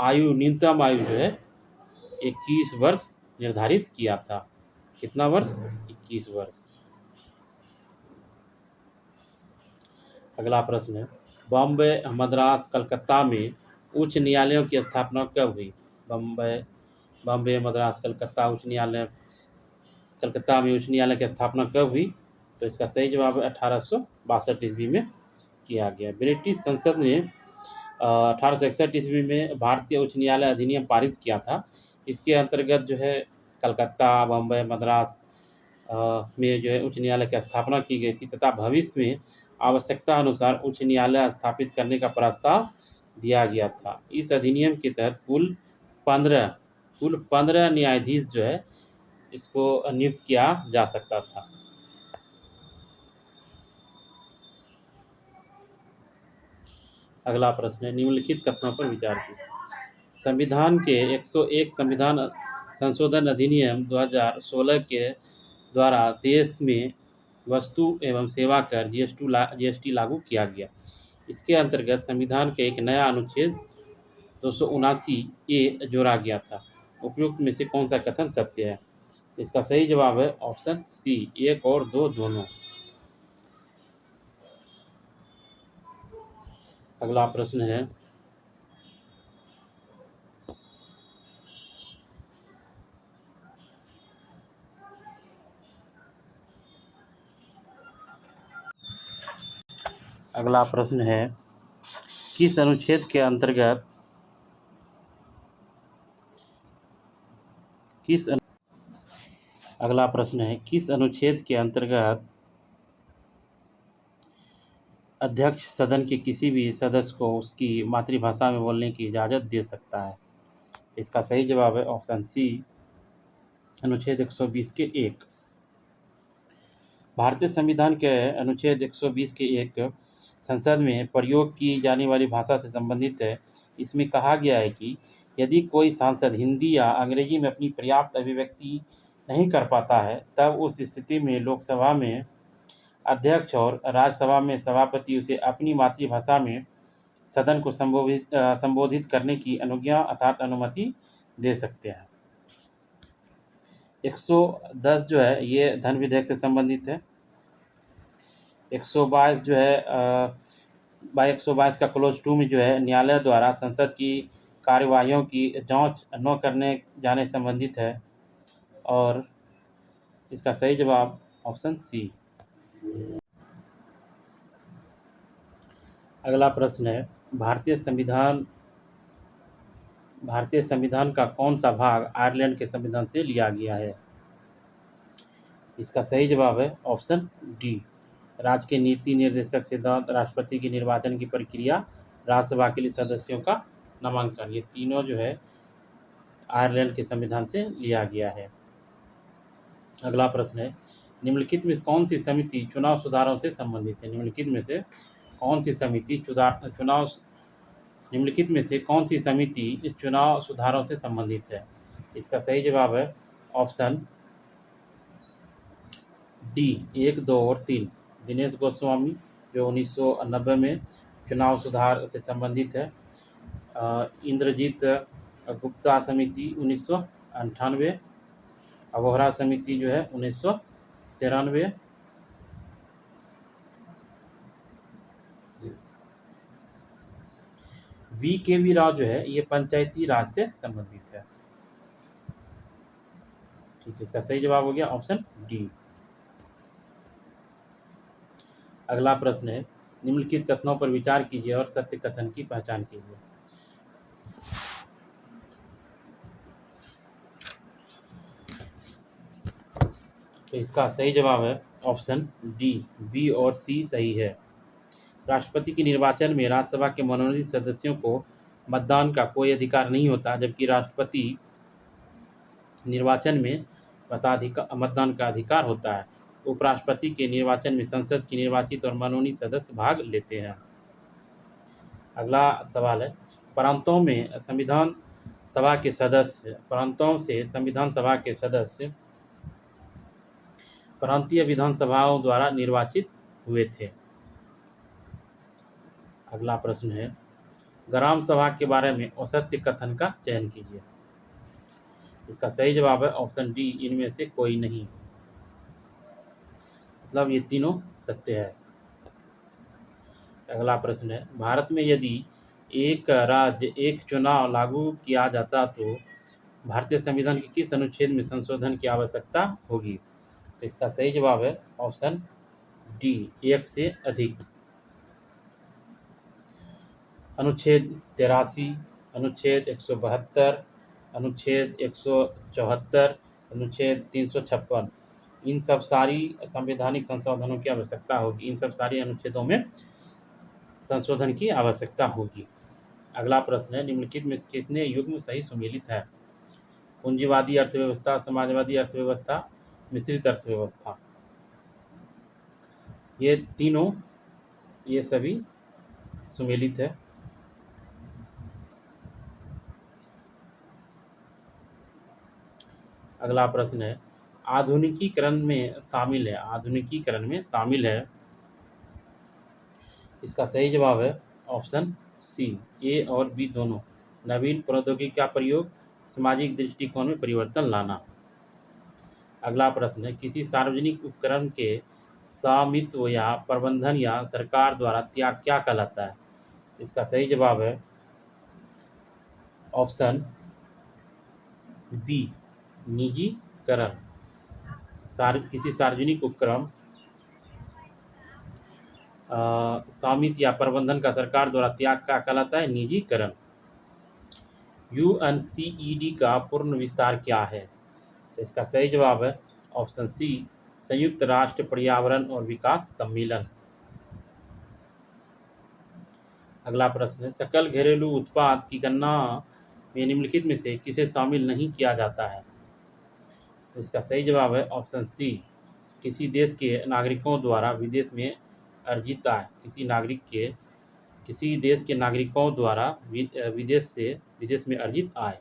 न्यूनतम आयु जो है 21 वर्ष निर्धारित किया था। कितना वर्ष? 21 वर्ष। अगला प्रश्न है, बॉम्बे, मद्रास, कलकत्ता में उच्च न्यायालयों की स्थापना कब हुई? बॉम्बे, मद्रास, कलकत्ता कलकत्ता में उच्च न्यायालय की स्थापना कब हुई? तो इसका सही जवाब है 1862 ईस्वी में किया गया। ब्रिटिश संसद ने 1861 ईस्वी में भारतीय उच्च न्यायालय अधिनियम पारित किया था। इसके अंतर्गत जो है कलकत्ता, बॉम्बे, मद्रास में जो है उच्च न्यायालय की स्थापना की गई थी तथा भविष्य में आवश्यकता अनुसार उच्च न्यायालय स्थापित करने का प्रस्ताव दिया गया था। इस अधिनियम के तहत कुल 15 न्यायाधीश जो है इसको नियुक्त किया जा सकता था। अगला प्रश्न है, निम्नलिखित कथनों पर विचार कीजिए। संविधान के 101 संविधान संशोधन अधिनियम 2016 के द्वारा देश में वस्तु एवं सेवा कर जीएसटी लागू किया गया। इसके अंतर्गत संविधान के एक नया अनुच्छेद 279A जोड़ा गया था। उपयुक्त में से कौन सा कथन सत्य है? इसका सही जवाब है ऑप्शन सी, 1 और 2 दोनों। अगला प्रश्न है, किस अनुच्छेद के अंतर्गत किस अनुच्छेद के अंतर्गत अध्यक्ष सदन के किसी भी सदस्य को उसकी मातृभाषा में बोलने की इजाज़त दे सकता है? इसका सही जवाब है ऑप्शन सी, अनुच्छेद 120 के 1। भारतीय संविधान के अनुच्छेद 120 के 1 संसद में प्रयोग की जाने वाली भाषा से संबंधित है। इसमें कहा गया है कि यदि कोई सांसद हिंदी या अंग्रेजी में अपनी पर्याप्त अभिव्यक्ति नहीं कर पाता है, तब उस स्थिति में लोकसभा में अध्यक्ष और राज्यसभा में सभापति उसे अपनी मातृभाषा में सदन को संबोधित करने की अनुज्ञा अर्थात अनुमति दे सकते हैं। 110 जो है ये धन विधेयक से संबंधित है। 122 जो है 122 का क्लोज 2 में जो है न्यायालय द्वारा संसद की कार्यवाहियों की जांच न करने जाने संबंधित है। और इसका सही जवाब ऑप्शन सी। अगला प्रश्न है, भारतीय संविधान का कौन सा भाग आयरलैंड के संविधान से लिया गया है? इसका सही जवाब है ऑप्शन डी, राज्य के नीति निर्देशक सिद्धांत, राष्ट्रपति के निर्वाचन की प्रक्रिया, राज्यसभा के लिए सदस्यों का नामांकन, ये तीनों जो है आयरलैंड के संविधान से लिया गया है। अगला प्रश्न है, निम्नलिखित में से कौन सी समिति चुनाव सुधारों से संबंधित है? निम्नलिखित में से कौन सी समिति चुनाव सुधारों से संबंधित है? इसका सही जवाब है ऑप्शन डी 1, 2 और 3। दिनेश गोस्वामी जो 1990 में चुनाव सुधार से संबंधित है। इंद्रजीत गुप्ता समिति 1998। अबोहरा समिति जो है 1993। VKV राव जो है ये पंचायती राज से संबंधित है। ठीक है, इसका सही जवाब हो गया ऑप्शन डी। अगला प्रश्न है, निम्नलिखित कथनों पर विचार कीजिए और सत्य कथन की पहचान कीजिए। तो इसका सही जवाब है ऑप्शन डी, बी और सी सही है। राष्ट्रपति के निर्वाचन में राज्यसभा के मनोनीत सदस्यों को मतदान का कोई अधिकार नहीं होता, जबकि राष्ट्रपति निर्वाचन में मतदान का अधिकार होता है। उपराष्ट्रपति के निर्वाचन में संसद के निर्वाचित और मनोनीत सदस्य भाग लेते हैं। अगला सवाल है, प्रांतों में संविधान सभा के सदस्य प्रांतीय विधानसभाओं द्वारा निर्वाचित हुए थे। अगला प्रश्न है, ग्राम सभा के बारे में असत्य कथन का चयन कीजिए। इसका सही जवाब है ऑप्शन डी, इनमें से कोई नहीं। मतलब ये तीनों सत्य है। अगला प्रश्न है, भारत में यदि एक राज्य एक चुनाव लागू किया जाता तो भारतीय संविधान के किस अनुच्छेद में संशोधन की आवश्यकता होगी? तो इसका सही जवाब है ऑप्शन डी, 1 से अधिक। अनुच्छेद 83, अनुच्छेद 172, अनुच्छेद 174, अनुच्छेद 356, इन सब सारी संवैधानिक संशोधनों की आवश्यकता होगी। इन सब सारी अनुच्छेदों में संशोधन की आवश्यकता होगी। अगला प्रश्न है, निम्नलिखित में कितने युग्म सही सुमेलित है? पूंजीवादी अर्थव्यवस्था, समाजवादी अर्थव्यवस्था, मिश्रित अर्थव्यवस्था। ये तीनों, ये सभी सुमेलित है। अगला प्रश्न है, आधुनिकीकरण में शामिल है। इसका सही जवाब है ऑप्शन सी, ए और बी दोनों। नवीन प्रौद्योगिकी का प्रयोग, सामाजिक दृष्टिकोण में परिवर्तन लाना। अगला प्रश्न है, किसी सार्वजनिक उपकरण के स्वामित्व या प्रबंधन या सरकार द्वारा त्याग क्या कहलाता है? इसका सही जवाब है ऑप्शन बी, निजीकरण। किसी सार्वजनिक उपक्रम स्वामित्व या प्रबंधन का सरकार द्वारा त्याग का कहलाता है निजीकरण। UNCED का पूर्ण विस्तार क्या है? तो इसका सही जवाब है ऑप्शन सी, संयुक्त राष्ट्र पर्यावरण और विकास सम्मेलन। अगला प्रश्न है, सकल घरेलू उत्पाद की गणना में निम्नलिखित में से किसे शामिल नहीं किया जाता है? तो इसका सही जवाब है ऑप्शन सी, किसी देश के नागरिकों द्वारा विदेश में अर्जित आय। किसी देश के नागरिकों द्वारा विदेश में अर्जित आय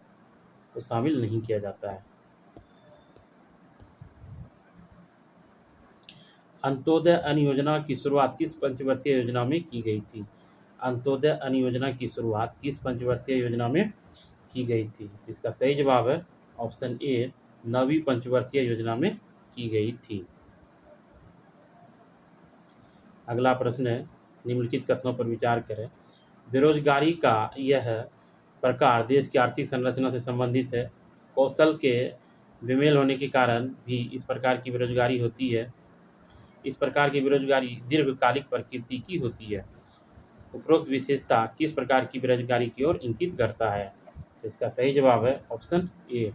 को शामिल नहीं किया जाता है। अंत्योदय अन्न योजना की शुरुआत किस पंचवर्षीय योजना में की गई थी? अंत्योदय अन्न योजना की शुरुआत किस पंचवर्षीय योजना में की गई थी? इसका सही जवाब है ऑप्शन ए, 9वीं पंचवर्षीय योजना में की गई थी। अगला प्रश्न है, निम्नलिखित कथनों पर विचार करें। बेरोजगारी का यह प्रकार देश की आर्थिक संरचना से संबंधित है। कौशल के बेमेल होने के कारण भी इस प्रकार की बेरोजगारी होती है। इस प्रकार की बेरोजगारी दीर्घकालिक प्रकृति की होती है। उपरोक्त विशेषता किस प्रकार की बेरोजगारी की ओर इंगित करता है? तो इसका सही जवाब है ऑप्शन ए,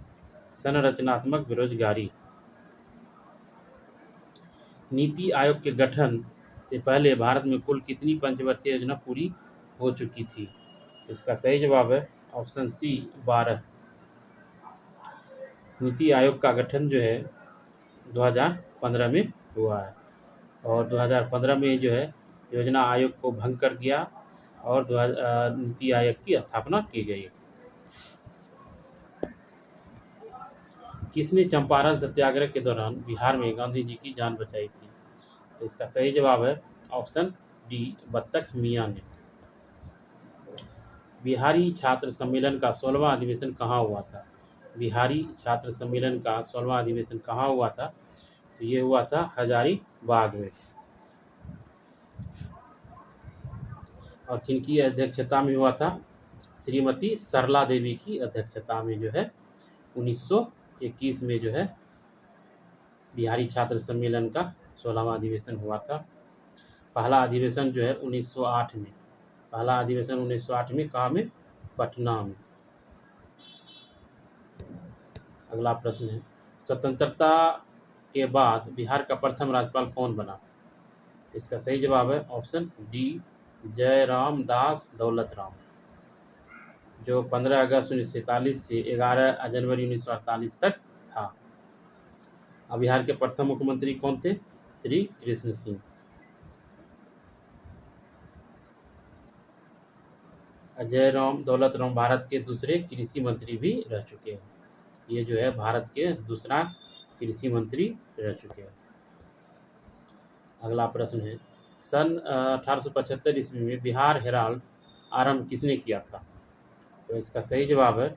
संरचनात्मक बेरोजगारी। नीति आयोग के गठन से पहले भारत में कुल कितनी पंचवर्षीय योजना पूरी हो चुकी थी? इसका सही जवाब है ऑप्शन सी, 12। नीति आयोग का गठन जो है 2015 में हुआ है और 2015 में जो है योजना आयोग को भंग कर दिया और नीति आयोग की स्थापना की गई। किसने चंपारण सत्याग्रह के दौरान बिहार में गांधी जी की जान बचाई थी? तो इसका सही जवाब है ऑप्शन डी, बत्तख मियां ने। बिहारी छात्र सम्मेलन का 16वां अधिवेशन कहाँ हुआ था? बिहारी छात्र सम्मेलन का 16वां अधिवेशन कहाँ हुआ था? तो ये हुआ था हजारीबाग में। और किनकी अध्यक्षता में हुआ था? श्रीमती सरला देवी की अध्यक्षता में जो है 1921 में जो है बिहारी छात्र सम्मेलन का 16वां अधिवेशन हुआ था। पहला अधिवेशन जो है 1908 में, पहला अधिवेशन 1908 में कहाँ में? पटना में। अगला प्रश्न है, स्वतंत्रता के बाद बिहार का प्रथम राज्यपाल कौन बना? इसका सही जवाब है ऑप्शन डी, जयराम दास दौलत राम, जो 15 अगस्त 1947 से 11 जनवरी 1948 तक था। अब बिहार के प्रथम मुख्यमंत्री कौन थे? श्री कृष्ण सिंह। जयराम दौलत राम भारत के दूसरे कृषि मंत्री भी रह चुके हैं। ये जो है भारत के दूसरा कृषि मंत्री रह चुके हैं। अगला प्रश्न है, सन 1875 ईस्वी में बिहार हेराल्ड आरंभ किसने किया था? तो इसका सही जवाब है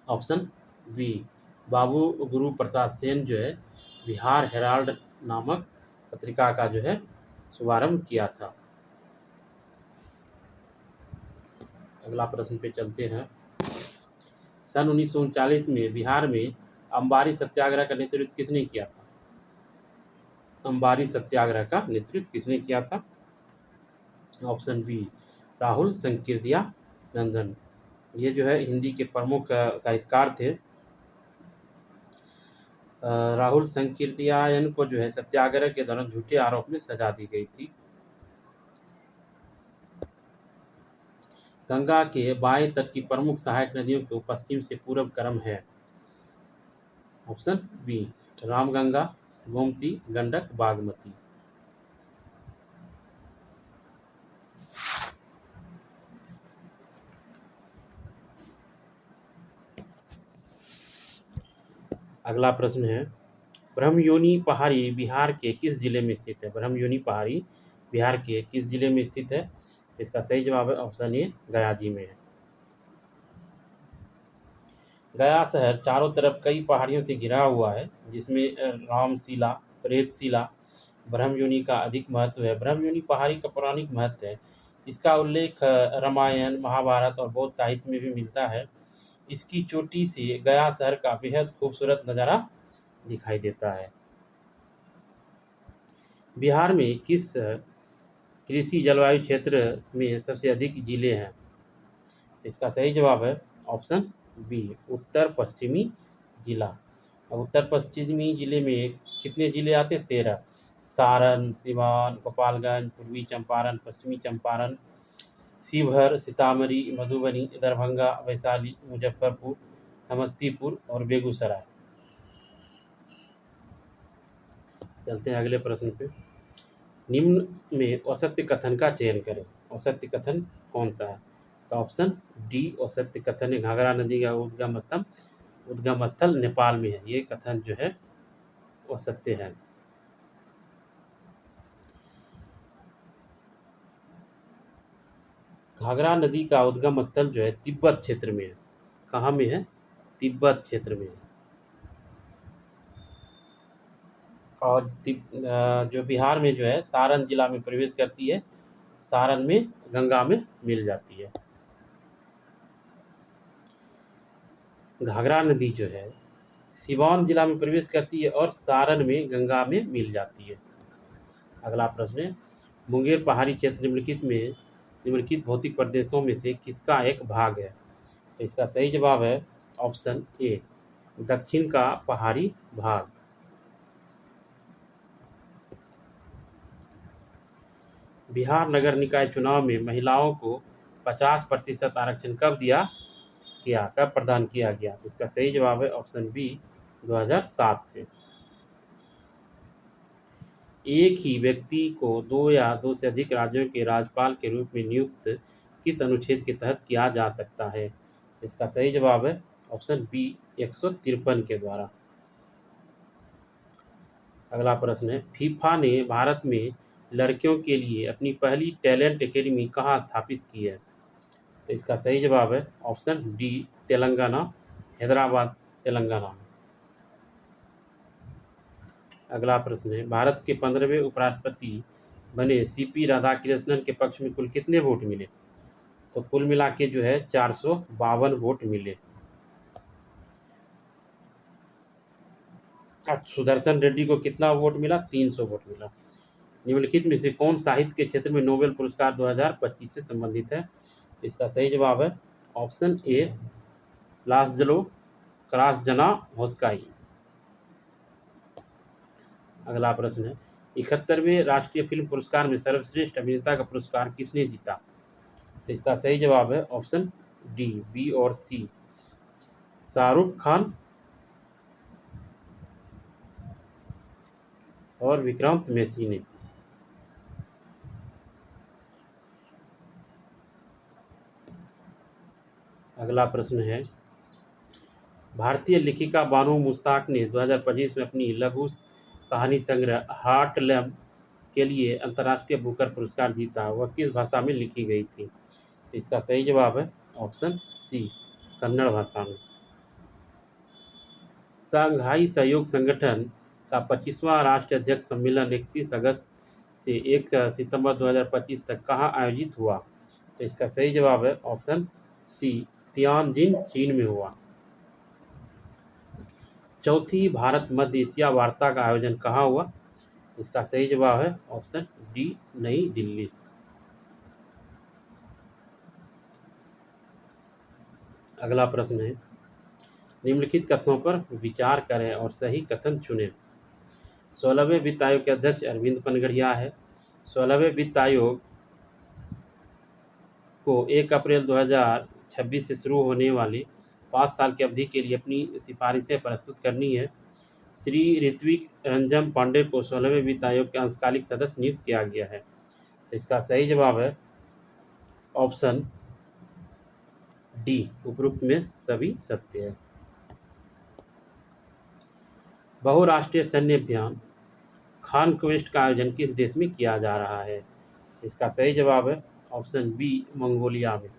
ऑप्शन बी, बाबू गुरु प्रसाद सेन जो है बिहार हेराल्ड नामक पत्रिका का जो है शुभारंभ किया था। अगला प्रश्न पे चलते हैं, सन 1939 में बिहार में अंबारी सत्याग्रह का नेतृत्व किसने किया था? अंबारी सत्याग्रह का नेतृत्व किसने किया था? Option B, Rahul Sankrityayan. ये जो है हिंदी के प्रमुख साहित्यकार थे। राहुल संकीर्तियायन को जो है सत्याग्रह के दौरान झूठे आरोप में सजा दी गई थी। गंगा के बाएं तट की प्रमुख सहायक नदियों को पश्चिम से पूर्व क्रम है। Option B, Ramganga, Gomti, Gandak, Bagmati. अगला प्रश्न है, ब्रह्मयोनी पहाड़ी बिहार के किस जिले में स्थित है? ब्रह्मयोनी पहाड़ी बिहार के किस जिले में स्थित है? इसका सही जवाब है ऑप्शन ए, गया जी में है। गया शहर चारों तरफ कई पहाड़ियों से घिरा हुआ है, जिसमें रामशिला, प्रेतशिला, ब्रह्मयोनी का अधिक महत्व है। ब्रह्मयोनी पहाड़ी का पौराणिक महत्व है। इसका उल्लेख रामायण, महाभारत और बौद्ध साहित्य में भी मिलता है। इसकी चोटी से गया शहर का बेहद खूबसूरत नज़ारा दिखाई देता है। बिहार में किस कृषि जलवायु क्षेत्र में सबसे अधिक जिले हैं? इसका सही जवाब है ऑप्शन बी, उत्तर पश्चिमी जिला। अब उत्तर पश्चिमी जिले में कितने जिले आते हैं? 13। सारण, सिवान, गोपालगंज, पूर्वी चंपारण, पश्चिमी चंपारण, शिवहर, सीतामढ़ी, मधुबनी, दरभंगा, वैशाली, मुजफ्फरपुर, समस्तीपुर और बेगूसराय। चलते हैं अगले प्रश्न पे। निम्न में असत्य कथन का चयन करें। असत्य कथन कौन सा है? तो ऑप्शन डी, असत्य कथन है घाघरा नदी का उद्गम स्थल नेपाल में है। ये कथन जो है असत्य है। घाघरा नदी का उद्गम स्थल जो है तिब्बत क्षेत्र में है। कहाँ में है? तिब्बत क्षेत्र में है। और जो बिहार में जो है सारण जिला में प्रवेश करती है, सारण में गंगा में मिल जाती है। घाघरा नदी जो है सिवान जिला में प्रवेश करती है और सारण में गंगा में मिल जाती है। अगला प्रश्न है, मुंगेर पहाड़ी क्षेत्र निम्नलिखित भौतिक प्रदेशों में से किसका एक भाग है? तो इसका सही जवाब है ऑप्शन ए, दक्षिण का पहाड़ी भाग। बिहार नगर निकाय चुनाव में महिलाओं को 50% आरक्षण कब प्रदान किया गया? तो इसका सही जवाब है ऑप्शन बी, 2007 से। एक ही व्यक्ति को 2 या 2 से अधिक राज्यों के राज्यपाल के रूप में नियुक्त किस अनुच्छेद के तहत किया जा सकता है? इसका सही जवाब है ऑप्शन बी 153 के द्वारा। अगला प्रश्न है, फीफा ने भारत में लड़कियों के लिए अपनी पहली टैलेंट एकेडमी कहाँ स्थापित की है? तो इसका सही जवाब है ऑप्शन डी तेलंगाना, हैदराबाद तेलंगाना में। अगला प्रश्न है, भारत के 15वें उपराष्ट्रपति बने सीपी राधाकृष्णन के पक्ष में कुल कितने वोट मिले? तो कुल मिला के जो है 452 वोट मिले। सुदर्शन रेड्डी को कितना वोट मिला? 300 वोट मिला। निम्नलिखित में से कौन साहित्य के क्षेत्र में नोबेल पुरस्कार 2025 से संबंधित है? इसका सही जवाब है ऑप्शन ए लास्जलो क्रासजना होस्काई। अगला प्रश्न है, 71वें राष्ट्रीय फिल्म पुरस्कार में सर्वश्रेष्ठ अभिनेता का पुरस्कार किसने जीता? तो इसका सही जवाब है ऑप्शन डी बी और सी, शाहरुख खान और विक्रांत मैसी ने। अगला प्रश्न है, भारतीय लेखिका बानो मुश्ताक ने 2025 में अपनी लघु कहानी संग्रह हार्टलैम के लिए अंतर्राष्ट्रीय बुकर पुरस्कार जीता। वह किस भाषा में लिखी गई थी? तो इसका सही जवाब है ऑप्शन सी, कन्नड़ भाषा में। शंघाई सहयोग संगठन का 25वां राष्ट्रीय अध्यक्ष सम्मेलन 31 अगस्त से 1 सितंबर 2025 तक कहाँ आयोजित हुआ? तो इसका सही जवाब है ऑप्शन सी, तियानजिन चीन में हुआ। चौथी भारत मध्य एशिया वार्ता का आयोजन कहाँ हुआ? इसका सही जवाब है ऑप्शन डी, नई दिल्ली। अगला प्रश्न है, निम्नलिखित कथनों पर विचार करें और सही कथन चुनें। 16वें वित्त आयोग के अध्यक्ष अरविंद पनगड़िया है। 16वें वित्त आयोग को 1 अप्रैल 2026 से शुरू होने वाली 5 साल की अवधि के लिए अपनी सिफारिशें प्रस्तुत करनी है। श्री ऋत्विक रंजन पांडे को 16वें वित्त आयोग के अंशकालिक सदस्य नियुक्त किया गया है। तो इसका सही जवाब है ऑप्शन डी, उपरोक्त में सभी सत्य है। बहुराष्ट्रीय सैन्य अभियान खान क्वेस्ट का आयोजन किस देश में किया जा रहा है? इसका सही जवाब है ऑप्शन बी, मंगोलिया में।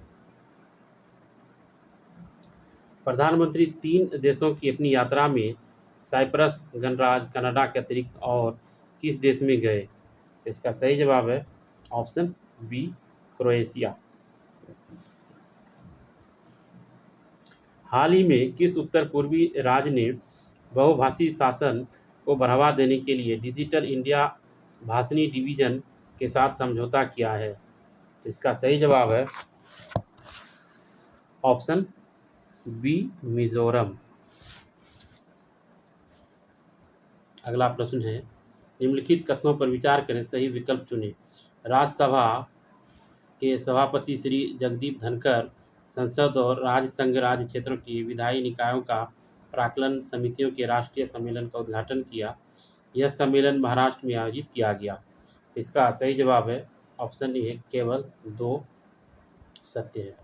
प्रधानमंत्री 3 देशों की अपनी यात्रा में साइप्रस, गणराज्य कनाडा के अतिरिक्त और किस देश में गए? तो इसका सही जवाब है ऑप्शन बी, क्रोएशिया। हाल ही में किस उत्तर पूर्वी राज्य ने बहुभाषी शासन को बढ़ावा देने के लिए डिजिटल इंडिया भाषणी डिवीजन के साथ समझौता किया है? तो इसका सही जवाब है ऑप्शन बी, मिजोरम। अगला प्रश्न है, निम्नलिखित कथनों पर विचार करें, सही विकल्प चुनें। राज्यसभा के सभापति श्री जगदीप धनखड़ संसद और राज्य संघ राज्य क्षेत्रों की विधायी निकायों का प्राक्कलन समितियों के राष्ट्रीय सम्मेलन का उद्घाटन किया। यह सम्मेलन महाराष्ट्र में आयोजित किया गया। इसका सही जवाब है ऑप्शन ए, केवल 2 सत्य है।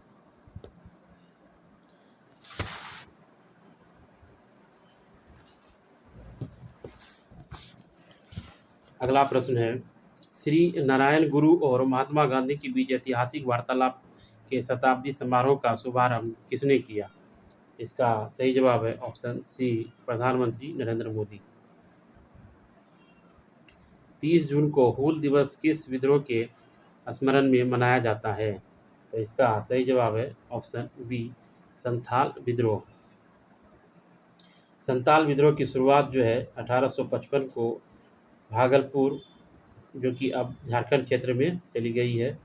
अगला प्रश्न है, श्री नारायण गुरु और महात्मा गांधी के बीच ऐतिहासिक वार्तालाप के शताब्दी समारोह का शुभारंभ किसने किया? इसका सही जवाब है ऑप्शन सी, प्रधानमंत्री नरेंद्र मोदी। 30 जून को हूल दिवस किस विद्रोह के स्मरण में मनाया जाता है? तो इसका सही जवाब है ऑप्शन बी, संथाल विद्रोह। संथाल विद्रोह की शुरुआत जो है 1855 को भागलपुर, जो कि अब झारखंड क्षेत्र में चली गई है।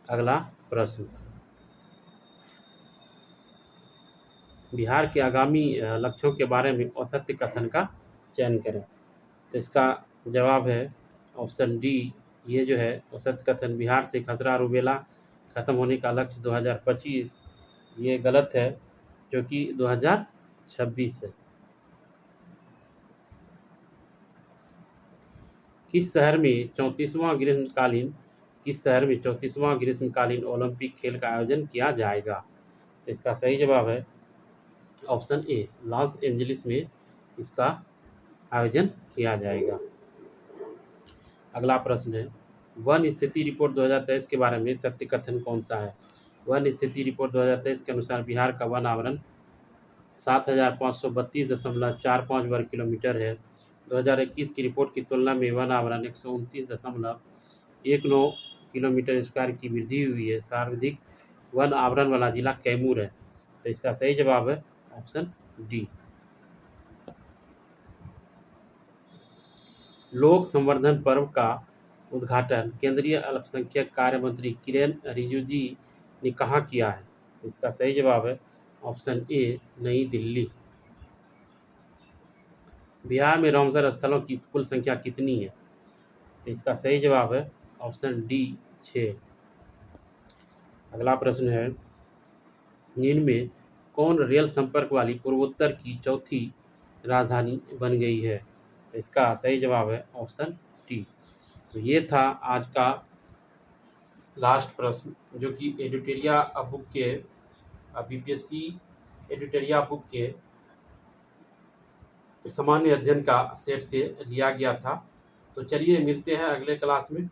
अगला प्रश्न, बिहार के आगामी लक्ष्यों के बारे में असत्य कथन का चयन करें। तो इसका जवाब है ऑप्शन डी, ये जो है असत्य कथन, बिहार से खसरा रूबेला खत्म होने का लक्ष्य 2025, ये गलत है, क्योंकि 2026 है। किस शहर में 34वां ग्रीष्मकालीन किस शहर में 34वां ग्रीष्मकालीन ओलंपिक खेल का आयोजन किया जाएगा? तो इसका सही जवाब है ऑप्शन ए, लॉस एंजलिस में इसका आयोजन किया जाएगा। अगला प्रश्न है, वन स्थिति रिपोर्ट 2023 के बारे में सत्य कथन कौन सा है? वन स्थिति रिपोर्ट 2023 के अनुसार बिहार का वन आवरण 7,532.45 वर्ग किलोमीटर है। 2021 की रिपोर्ट की तुलना में वन आवरण 129.19 किलोमीटर स्क्वायर की वृद्धि हुई है। सर्वाधिक वन आवरण वाला जिला कैमूर है। तो इसका सही जवाब है ऑप्शन डी। लोक संवर्धन पर्व का उद्घाटन केंद्रीय अल्पसंख्यक कार्य मंत्री किरेन रिजिजू ने कहाँ किया है? इसका सही जवाब है ऑप्शन ए, नई दिल्ली। बिहार में रामसर स्थलों की कुल संख्या कितनी है? तो इसका सही जवाब है ऑप्शन डी, 6। अगला प्रश्न है, इनमें कौन रेल संपर्क वाली पूर्वोत्तर की चौथी राजधानी बन गई है? तो इसका सही जवाब है ऑप्शन डी। तो ये था आज का लास्ट प्रश्न, जो कि एडिटोरिया बुक के बीपीएससी एडिटोरिया बुक के सामान्य अध्ययन का सेट से लिया गया था। तो चलिए मिलते हैं अगले क्लास में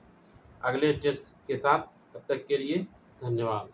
अगले टेस्ट के साथ। तब तक के लिए धन्यवाद।